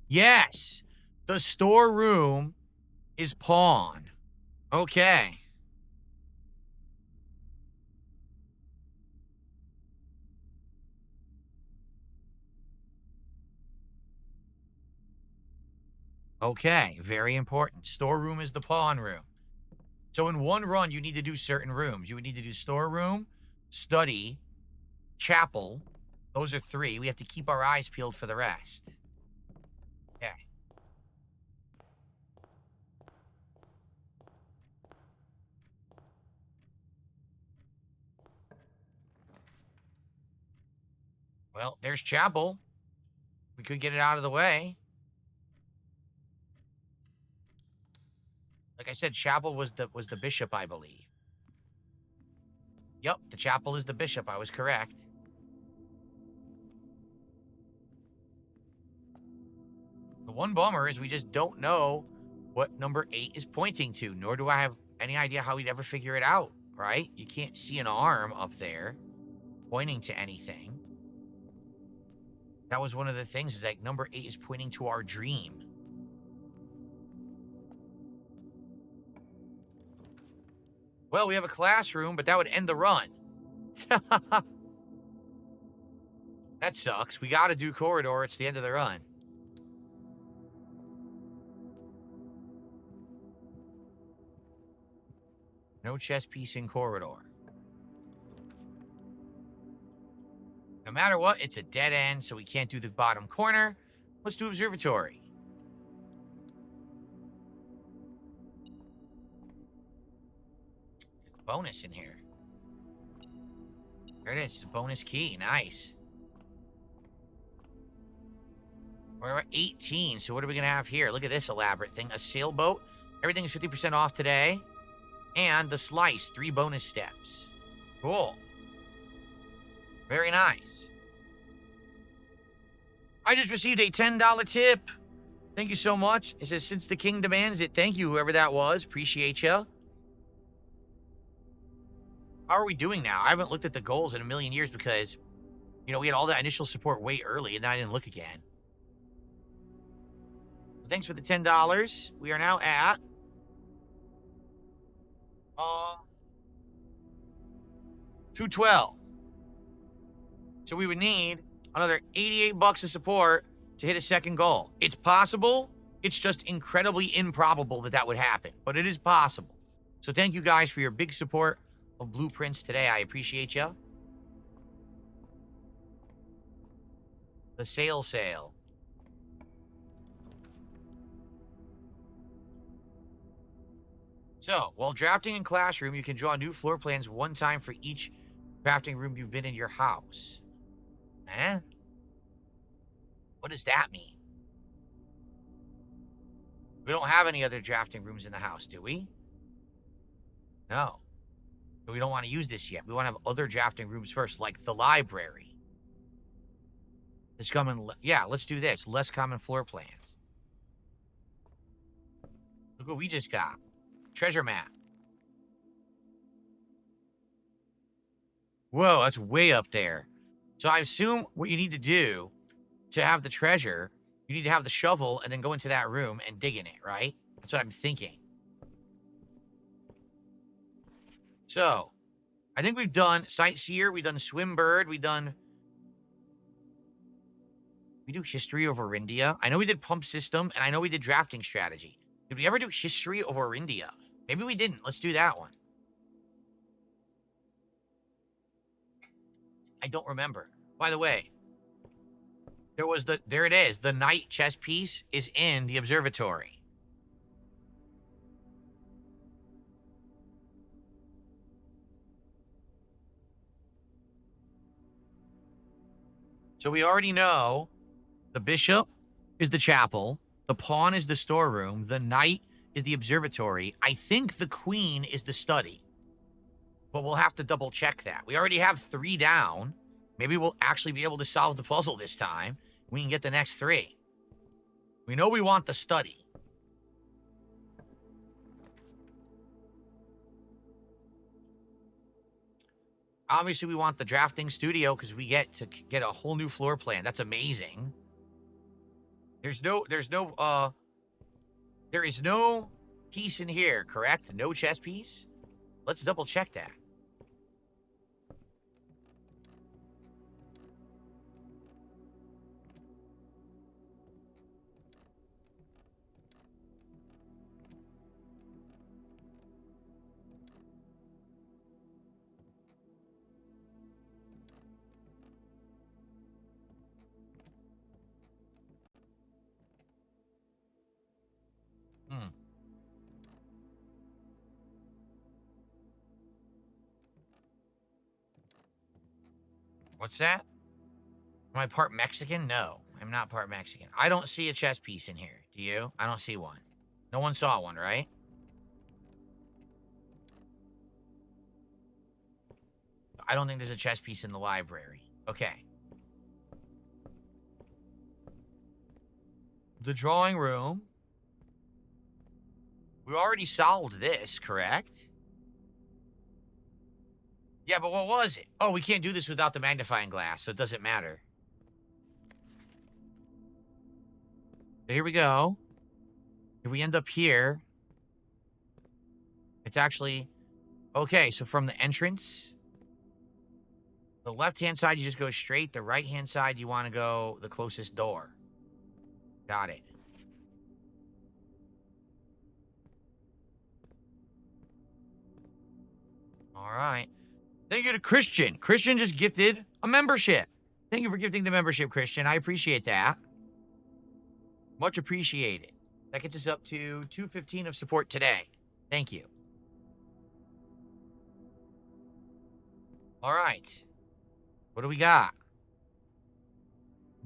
Yes. The storeroom is pawn. Okay. Okay. Very important. Storeroom is the pawn room. So in one run, you need to do certain rooms. You would need to do storeroom, study, chapel. Those are 3. We have to keep our eyes peeled for the rest. Okay. Well, there's chapel. We could get it out of the way. Like I said, chapel was the bishop, I believe. Yep, the chapel is the bishop. I was correct. The one bummer is we just don't know what number 8 is pointing to, nor do I have any idea how we'd ever figure it out, right? You can't see an arm up there pointing to anything. That was one of the things, is like number 8 is pointing to our dream. Well, we have a classroom, but that would end the run. That sucks. We gotta do corridor. It's the end of the run. No chess piece in corridor. No matter what, it's a dead end, so we can't do the bottom corner. Let's do observatory. There's a bonus in here. There it is. It's a bonus key. Nice. We're at 18, so what are we going to have here? Look at this elaborate thing. A sailboat. Everything is 50% off today. And the slice. 3 bonus steps. Cool. Very nice. I just received a $10 tip. Thank you so much. It says, since the king demands it. Thank you, whoever that was. Appreciate you. How are we doing now? I haven't looked at the goals in a million years because, you know, we had all that initial support way early, and then I didn't look again. Thanks for the $10. We are now at... 212. So we would need another 88 bucks of support to hit a second goal. It's possible. It's just incredibly improbable that that would happen, but it is possible. So thank you guys for your big support of Blueprints today. I appreciate you. The sale. So, while drafting in classroom, you can draw new floor plans one time for each drafting room you've been in your house. Eh? What does that mean? We don't have any other drafting rooms in the house, do we? No. But we don't want to use this yet. We want to have other drafting rooms first, like the library. Yeah, let's do this. Less common floor plans. Look what we just got. treasure map. Whoa, that's way up there. So I assume what you need to do to have the treasure, you need to have the shovel and then go into that room and dig in it, right? That's what I'm thinking. So, I think we've done Sightseer, we've done Swimbird, we do History of Orindia. I know we did Pump System, and I know we did Drafting Strategy. Did we ever do History of Orindia? Maybe we didn't. Let's do that one. I don't remember. By the way, there it is. The knight chess piece is in the observatory. So we already know the bishop is the chapel, the pawn is the storeroom, the knight is the observatory. I think the queen is the study. But we'll have to double check that. We already have 3 down. Maybe we'll actually be able to solve the puzzle this time. We can get the next 3. We know we want the study. Obviously, we want the drafting studio because we get to get a whole new floor plan. That's amazing. There is no piece in here, correct? No chess piece? Let's double check that. What's that? Am I part Mexican? No, I'm not part Mexican. I don't see a chess piece in here. Do you? I don't see one. No one saw one, right? I don't think there's a chess piece in the library. Okay. The drawing room. We already solved this, correct? Yeah, but what was it? Oh, we can't do this without the magnifying glass, so it doesn't matter. So here we go. If we end up here, it's actually... Okay, so from the entrance, the left-hand side, you just go straight. The right-hand side, you want to go the closest door. Got it. All right. Thank you to Christian. Christian just gifted a membership. Thank you for gifting the membership, Christian. I appreciate that. Much appreciated. That gets us up to 215 of support today. Thank you. All right. What do we got?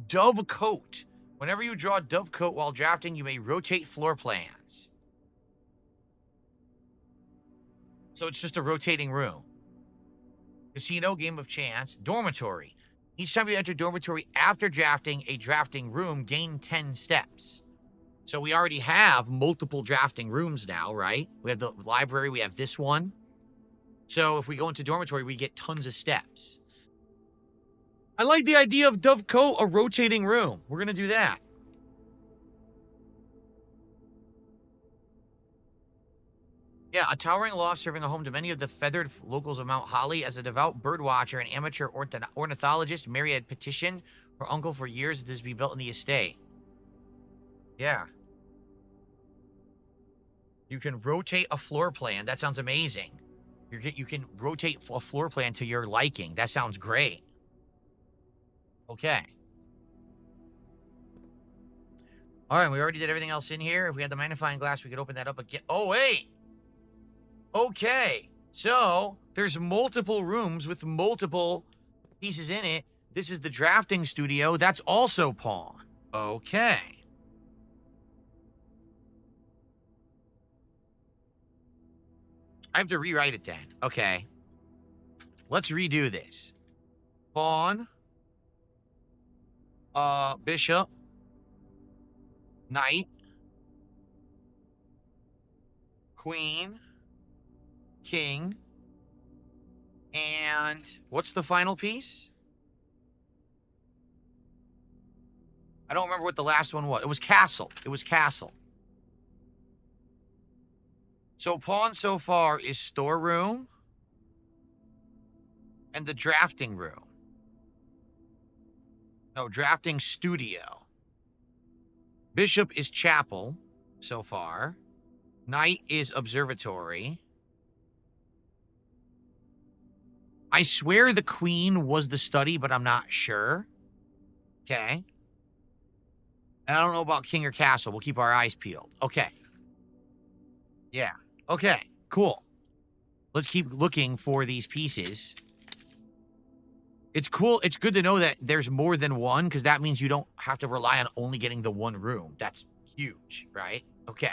Dove coat. Whenever you draw dove coat while drafting, you may rotate floor plans. So it's just a rotating room. Casino, game of chance, dormitory. Each time you enter dormitory after drafting a drafting room, gain 10 steps. So we already have multiple drafting rooms now, right? We have the library, we have this one. So if we go into dormitory, we get tons of steps. I like the idea of Dovecote, a rotating room. We're going to do that. Yeah, a towering loft serving a home to many of the feathered locals of Mount Holly. As a devout birdwatcher and amateur ornithologist, Mary had petitioned her uncle for years that this be built in the estate. Yeah. You can rotate a floor plan. That sounds amazing. You can rotate a floor plan to your liking. That sounds great. Okay. All right, we already did everything else in here. If we had the magnifying glass, we could open that up again. Oh, wait. Okay. So, there's multiple rooms with multiple pieces in it. This is the drafting studio. That's also pawn. Okay. I have to rewrite it then. Okay. Let's redo this. Pawn. Bishop. Knight. queen, king, and what's the final piece? I don't remember what the last one was. It was castle. It was castle. So pawn so far is storeroom and the drafting room. No, drafting studio. Bishop is chapel so far. Knight is observatory. I swear the queen was the study, but I'm not sure. Okay. And I don't know about king or castle. We'll keep our eyes peeled. Okay. Yeah. Okay. Cool. Let's keep looking for these pieces. It's cool. It's good to know that there's more than one, because that means you don't have to rely on only getting the one room. That's huge, right? Okay.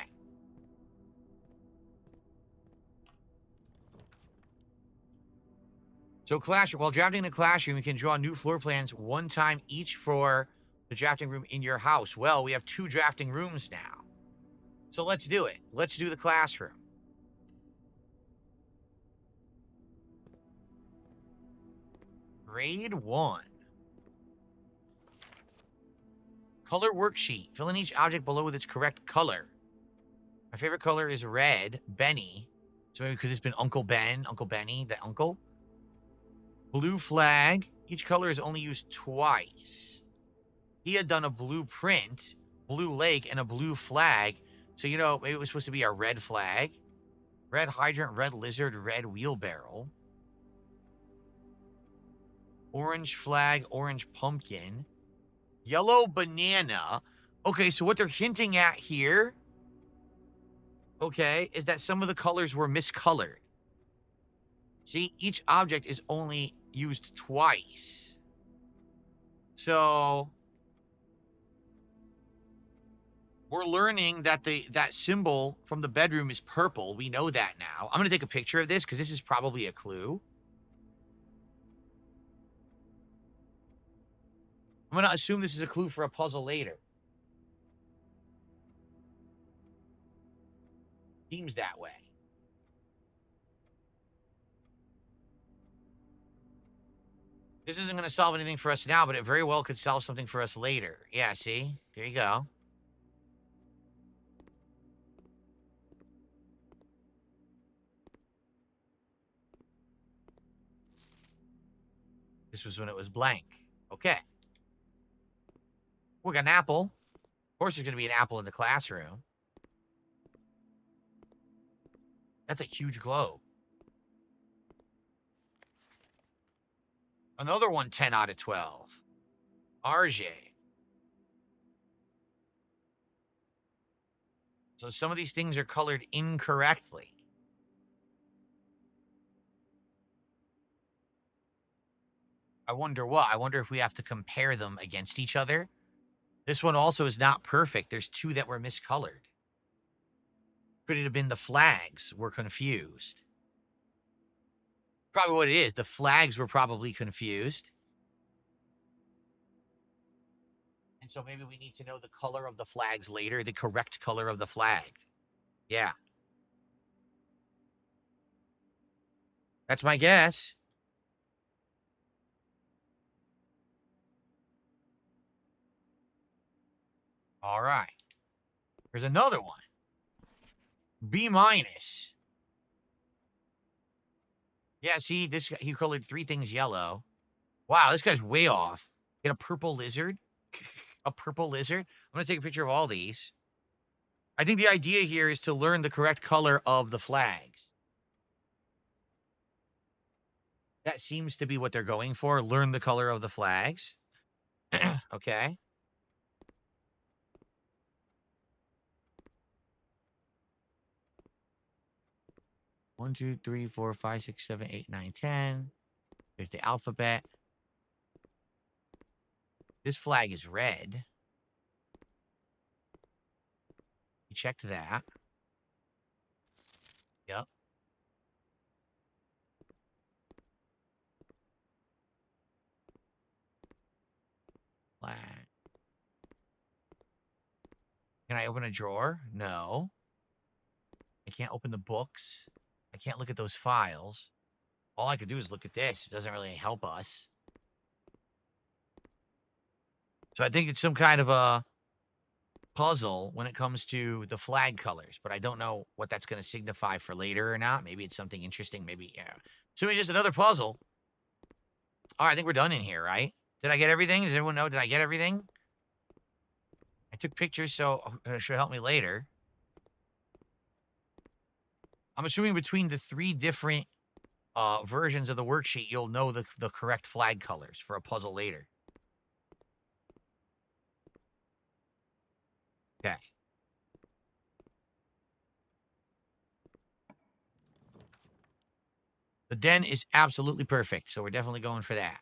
So while drafting in a classroom, you can draw new floor plans one time each for the drafting room in your house. Well, we have 2 drafting rooms now. So let's do it. Let's do the classroom. Grade 1. Color worksheet. Fill in each object below with its correct color. My favorite color is red, Benny. So maybe because it's been Uncle Ben, Uncle Benny, the uncle. Blue flag. Each color is only used twice. He had done a blueprint, blue lake, and a blue flag. So, you know, maybe it was supposed to be a red flag. Red hydrant, red lizard, red wheelbarrow. Orange flag, orange pumpkin. Yellow banana. Okay, so what they're hinting at here, okay, is that some of the colors were miscolored. See, each object is only used twice. So we're learning that that symbol from the bedroom is purple. We know that now. I'm going to take a picture of this because this is probably a clue. I'm going to assume this is a clue for a puzzle later. Seems that way. This isn't going to solve anything for us now, but it very well could solve something for us later. Yeah, see? There you go. This was when it was blank. Okay. We got an apple. Of course there's going to be an apple in the classroom. That's a huge globe. Another one, 10 out of 12. RJ. So some of these things are colored incorrectly. I wonder what? I wonder if we have to compare them against each other. This one also is not perfect. There's 2 that were miscolored. Could it have been the flags were confused? Probably what it is. The flags were probably confused. And so maybe we need to know the color of the flags later, the correct color of the flag. Yeah. That's my guess. All right. Here's another one. B minus. Yeah, see, this guy, he colored 3 things yellow. Wow, this guy's way off. Get a purple lizard. A purple lizard. I'm going to take a picture of all these. I think the idea here is to learn the correct color of the flags. That seems to be what they're going for. Learn the color of the flags. Okay. One, 2, 3, 4, 5, 6, 7, 8, 9, 10. There's the alphabet. This flag is red. We checked that. Yep. Flag. Can I open a drawer? No. I can't open the books. I can't look at those files. All I could do is look at this. It doesn't really help us. So I think it's some kind of a puzzle when it comes to the flag colors, but I don't know what that's going to signify for later or not. Maybe it's something interesting. Maybe, yeah. So it's just another puzzle. All right, I think we're done in here, right? Did I get everything? Does everyone know? Did I get everything? I took pictures, so it should help me later. I'm assuming between the 3 different versions of the worksheet, you'll know the correct flag colors for a puzzle later. Okay. The den is absolutely perfect, so we're definitely going for that.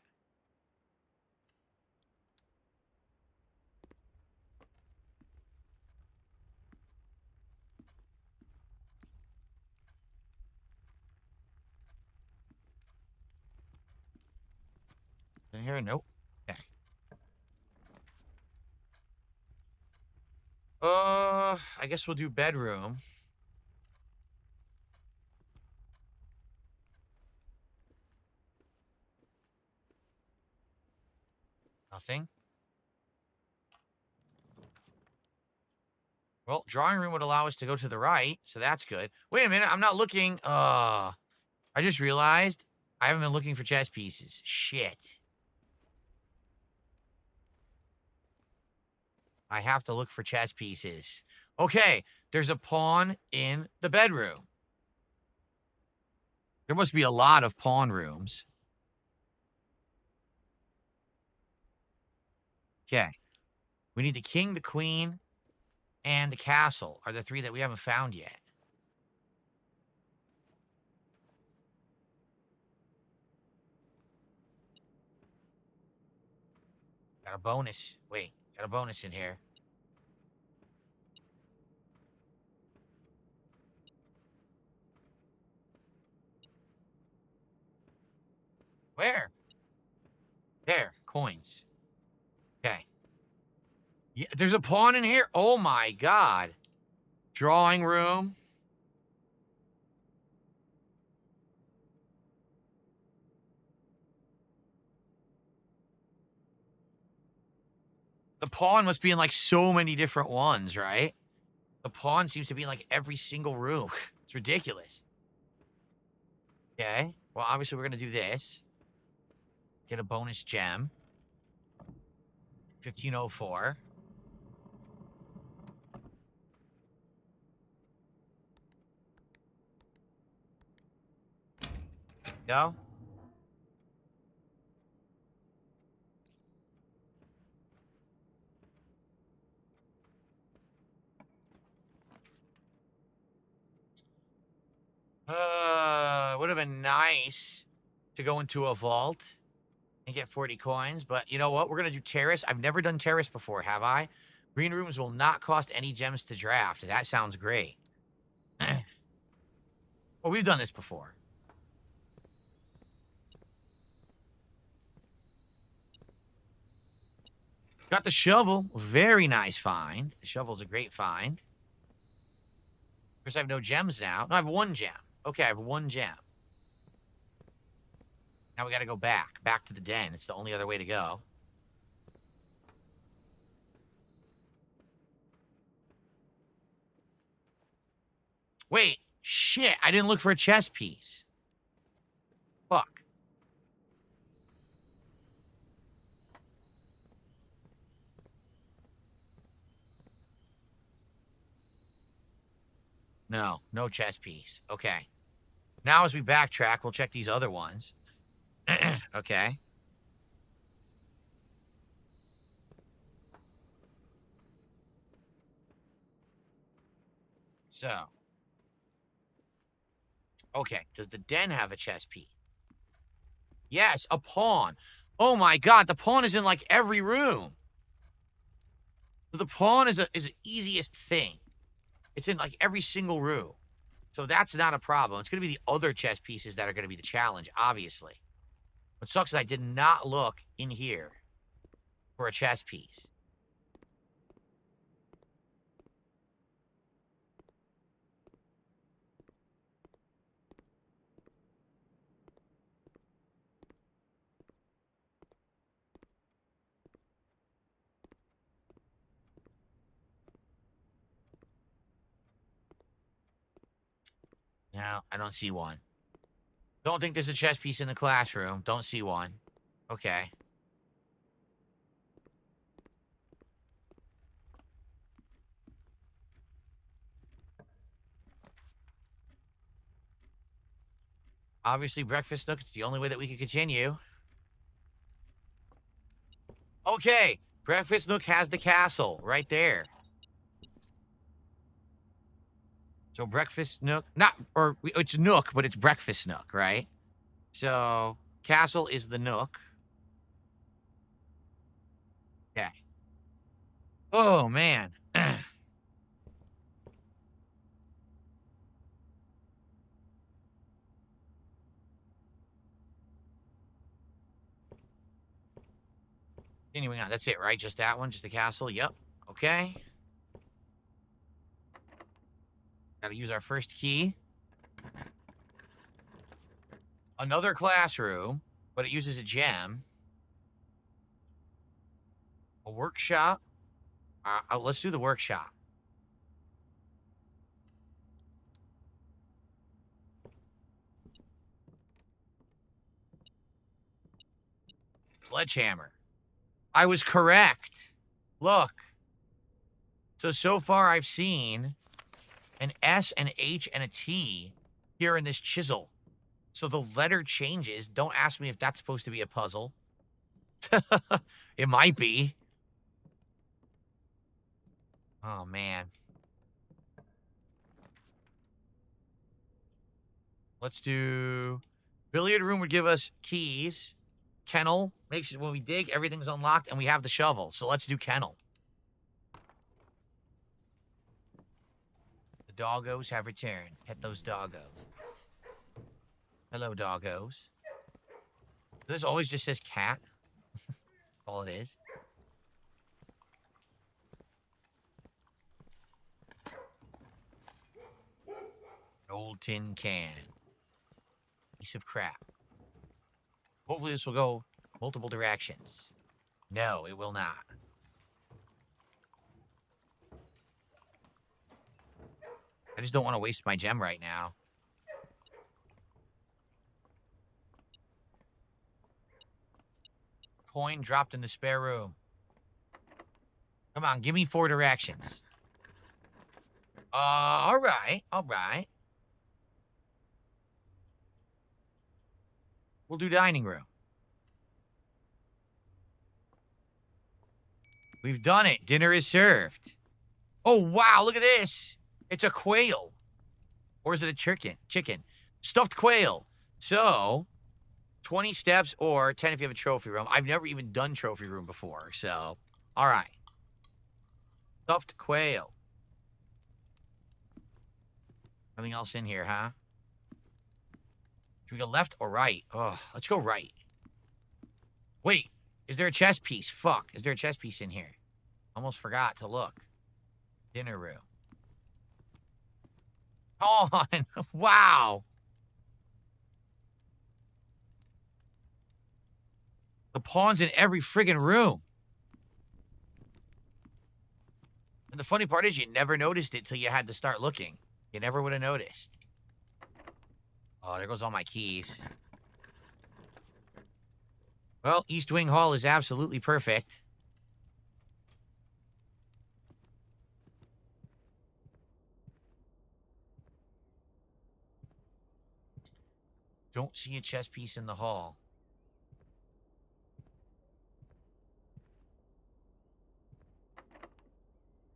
In here? Nope. Okay. I guess we'll do bedroom. Nothing. Well, drawing room would allow us to go to the right, so that's good. Wait a minute, I'm not looking. I just realized I haven't been looking for chess pieces. Shit. I have to look for chess pieces. Okay, there's a pawn in the bedroom. There must be a lot of pawn rooms. Okay. We need the king, the queen, and the castle are the 3 that we haven't found yet. Got a bonus. Wait, got a bonus in here. Where? There, coins. Okay. Yeah, there's a pawn in here? Oh my god. Drawing room. The pawn must be in like so many different ones, right? The pawn seems to be in like every single room. It's ridiculous. Okay. Well, obviously we're going to do this. Get a bonus gem. 1504. Go. Would have been nice to go into a vault and get 40 coins, but you know what? We're going to do terrace. I've never done terrace before, have I? Green rooms will not cost any gems to draft. That sounds great. Well, we've done this before. Got the shovel. Very nice find. The shovel's a great find. Of course, I have no gems now. No, I have 1 gem. Okay, I have 1 gem. Now we got to go back. Back to the den. It's the only other way to go. Wait. Shit. I didn't look for a chess piece. Fuck. No. No chess piece. Okay. Now as we backtrack, we'll check these other ones. Okay. So. Okay. Does the den have a chess piece? Yes, a pawn. Oh my god, the pawn is in like every room. So the pawn is the easiest thing. It's in like every single room. So that's not a problem. It's going to be the other chess pieces that are going to be the challenge, obviously. What sucks is I did not look in here for a chess piece. No, I don't see one. Don't think there's a chess piece in the classroom. Don't see one. Okay. Obviously, breakfast nook. It's the only way that we can continue. Okay. Breakfast nook has the castle right there. So breakfast nook, it's nook, but it's breakfast nook, right? So castle is the nook. Okay. Oh, man. Continuing on. That's it, right? Just that one? Just the castle? Yep. Okay. Gotta use our first key. Another classroom, but it uses a gem. A workshop. Let's do the workshop. Sledgehammer. I was correct. Look. So far I've seen an S, an H, and a T here in this chisel. So the letter changes. Don't ask me if that's supposed to be a puzzle. It might be. Oh, man. Let's do... Billiard room would give us keys. Kennel makes it when we dig, everything's unlocked, and we have the shovel. So let's do kennel. The doggos have returned. Pet those doggos. Hello, doggos. This always just says cat. All it is. Old tin can. Piece of crap. Hopefully this will go multiple directions. No, it will not. I just don't want to waste my gem right now. Coin dropped in the spare room. Come on, give me 4 directions. All right, all right. We'll do dining room. We've done it. Dinner is served. Oh, wow, look at this. It's a quail. Or is it a chicken? Chicken. Stuffed quail. So, 20 steps or 10 if you have a trophy room. I've never even done trophy room before, so, all right. Stuffed quail. Nothing else in here, huh? Should we go left or right? Oh, let's go right. Wait, is there a chess piece? Fuck, is there a chess piece in here? Almost forgot to look. Dinner room. Hold on. Wow. The pawn's in every friggin' room. And the funny part is you never noticed it till you had to start looking. You never would have noticed. Oh, there goes all my keys. Well, East Wing Hall is absolutely perfect. Don't see a chess piece in the hall.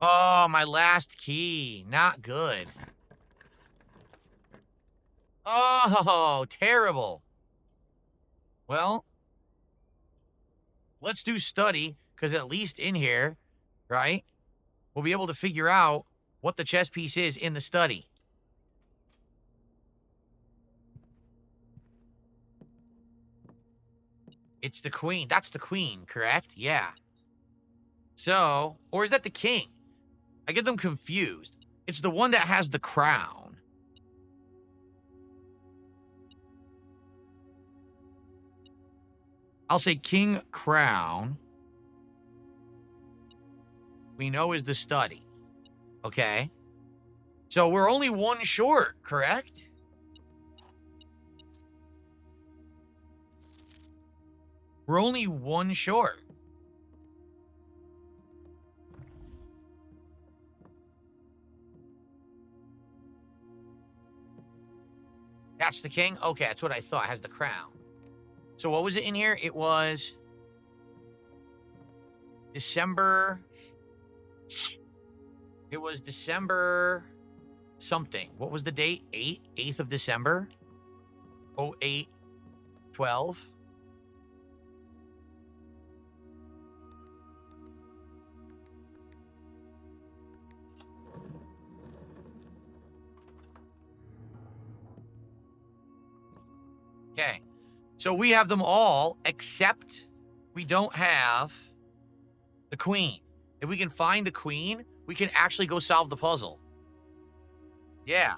Oh, my last key. Not good. Oh, terrible. Well, let's do study, because at least in here, right, we'll be able to figure out what the chess piece is in the study. It's the queen. That's the queen, correct? Yeah. So, or is that the king? I get them confused. It's the one that has the crown. I'll say king crown. We know is the study. Okay. So we're only one short, correct? We're only one short. That's the king? Okay, that's what I thought. It has the crown. So what was it in here? It was December. It was December something. What was the date? 8th of December? 08/12. Okay. So we have them all, except we don't have the queen. If we can find the queen, we can actually go solve the puzzle. Yeah.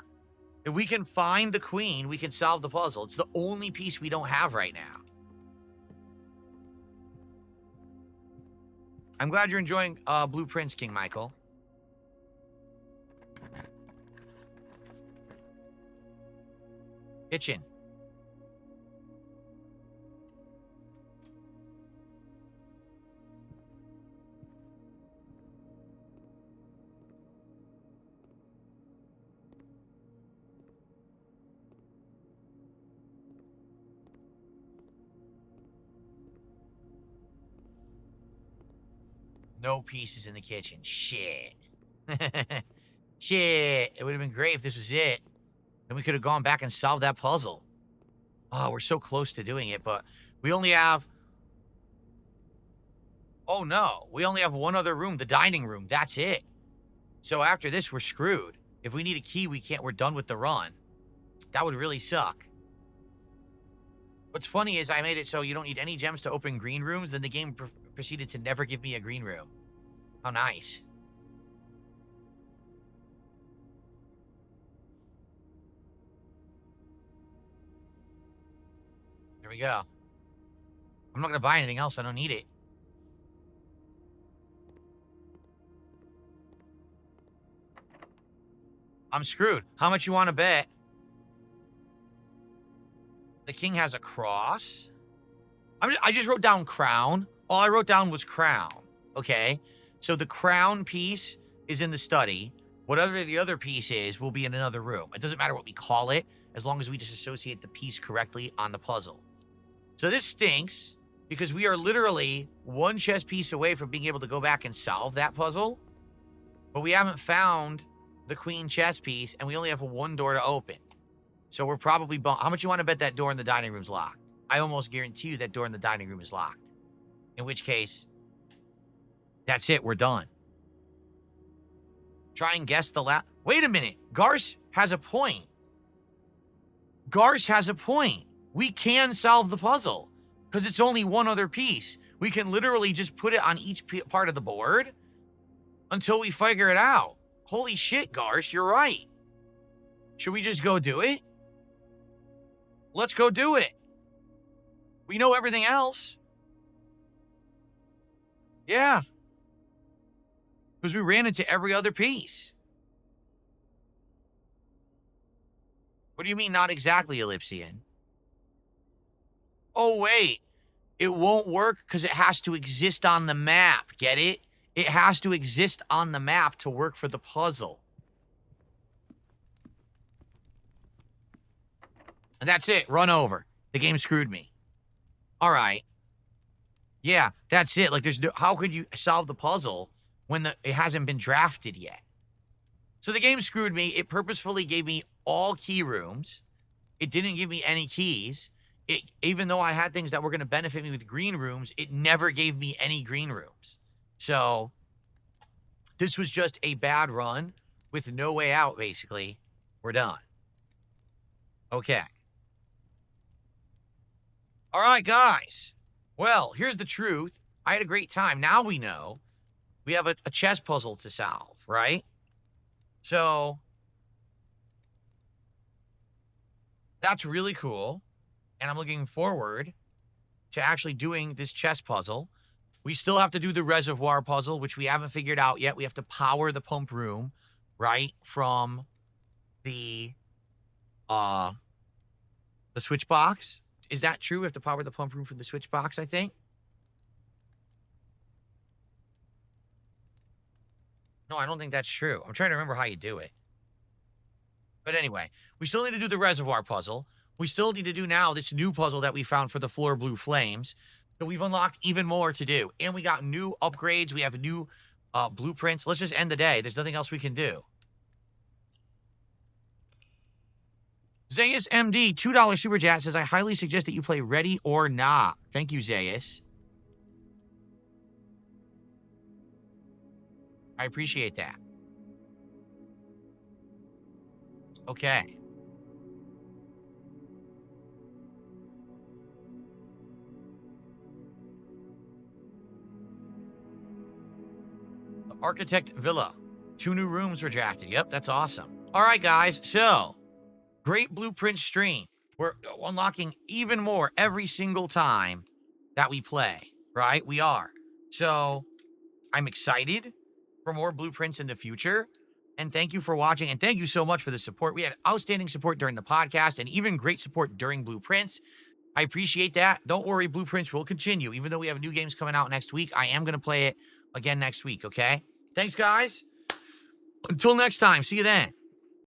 If we can find the queen, we can solve the puzzle. It's the only piece we don't have right now. I'm glad you're enjoying Blueprints, King Michael. Kitchen. No pieces in the kitchen. Shit. Shit. It would have been great if this was it. Then we could have gone back and solved that puzzle. Oh, we're so close to doing it, but we only have... Oh, no. We only have one other room, the dining room. That's it. So after this, we're screwed. If we need a key, we can't. We're done with the run. That would really suck. What's funny is I made it so you don't need any gems to open green rooms, then the game proceeded to never give me a green room. How nice. There we go. I'm not going to buy anything else. I don't need it. I'm screwed. How much you want to bet? The king has a cross. I just wrote down crown. All I wrote down was crown. Okay? So the crown piece is in the study. Whatever the other piece is will be in another room. It doesn't matter what we call it, as long as we just associate the piece correctly on the puzzle. So this stinks, because we are literally one chess piece away from being able to go back and solve that puzzle. But we haven't found the queen chess piece, and we only have one door to open. So we're probably... How much you want to bet that door in the dining room's locked? I almost guarantee you that door in the dining room is locked. In which case, that's it. We're done. Try and guess the last... Wait a minute. Garce has a point. Garce has a point. We can solve the puzzle because it's only one other piece. We can literally just put it on each part of the board until we figure it out. Holy shit, Garce, you're right. Should we just go do it? Let's go do it. We know everything else. Yeah. Because we ran into every other piece. What do you mean not exactly, Ellipsian? Oh, wait. It won't work because it has to exist on the map. Get it? It has to exist on the map to work for the puzzle. And that's it. Run over. The game screwed me. All right. Yeah, that's it. Like, there's no... How could you solve the puzzle when it hasn't been drafted yet? So the game screwed me. It purposefully gave me all key rooms. It didn't give me any keys. Even though I had things that were going to benefit me with green rooms, it never gave me any green rooms. So this was just a bad run with no way out, basically. We're done. Okay. All right, guys. Well, here's the truth. I had a great time. Now we know we have a chess puzzle to solve, right? So that's really cool. And I'm looking forward to actually doing this chess puzzle. We still have to do the reservoir puzzle, which we haven't figured out yet. We have to power the pump room, right, from the switch box. Is that true? We have to power the pump room from the switch box, I think. No, I don't think that's true. I'm trying to remember how you do it. But anyway, we still need to do the reservoir puzzle. We still need to do now this new puzzle that we found for the floor blue flames. So we've unlocked even more to do. And we got new upgrades. We have new blueprints. Let's just end the day. There's nothing else we can do. Zayas MD, $2 super chat says, I highly suggest that you play Ready or Not. Thank you, Zayas. I appreciate that. Okay. Architect Villa. 2 new rooms were drafted. Yep, that's awesome. All right, guys. So, great blueprint stream. We're unlocking even more every single time that we play, right? We are. So, I'm excited for more blueprints in the future. And thank you for watching. And thank you so much for the support. We had outstanding support during the podcast and even great support during blueprints. I appreciate that. Don't worry, blueprints will continue. Even though we have new games coming out next week, I am going to play it again next week, okay? Thanks, guys. Until next time. See you then.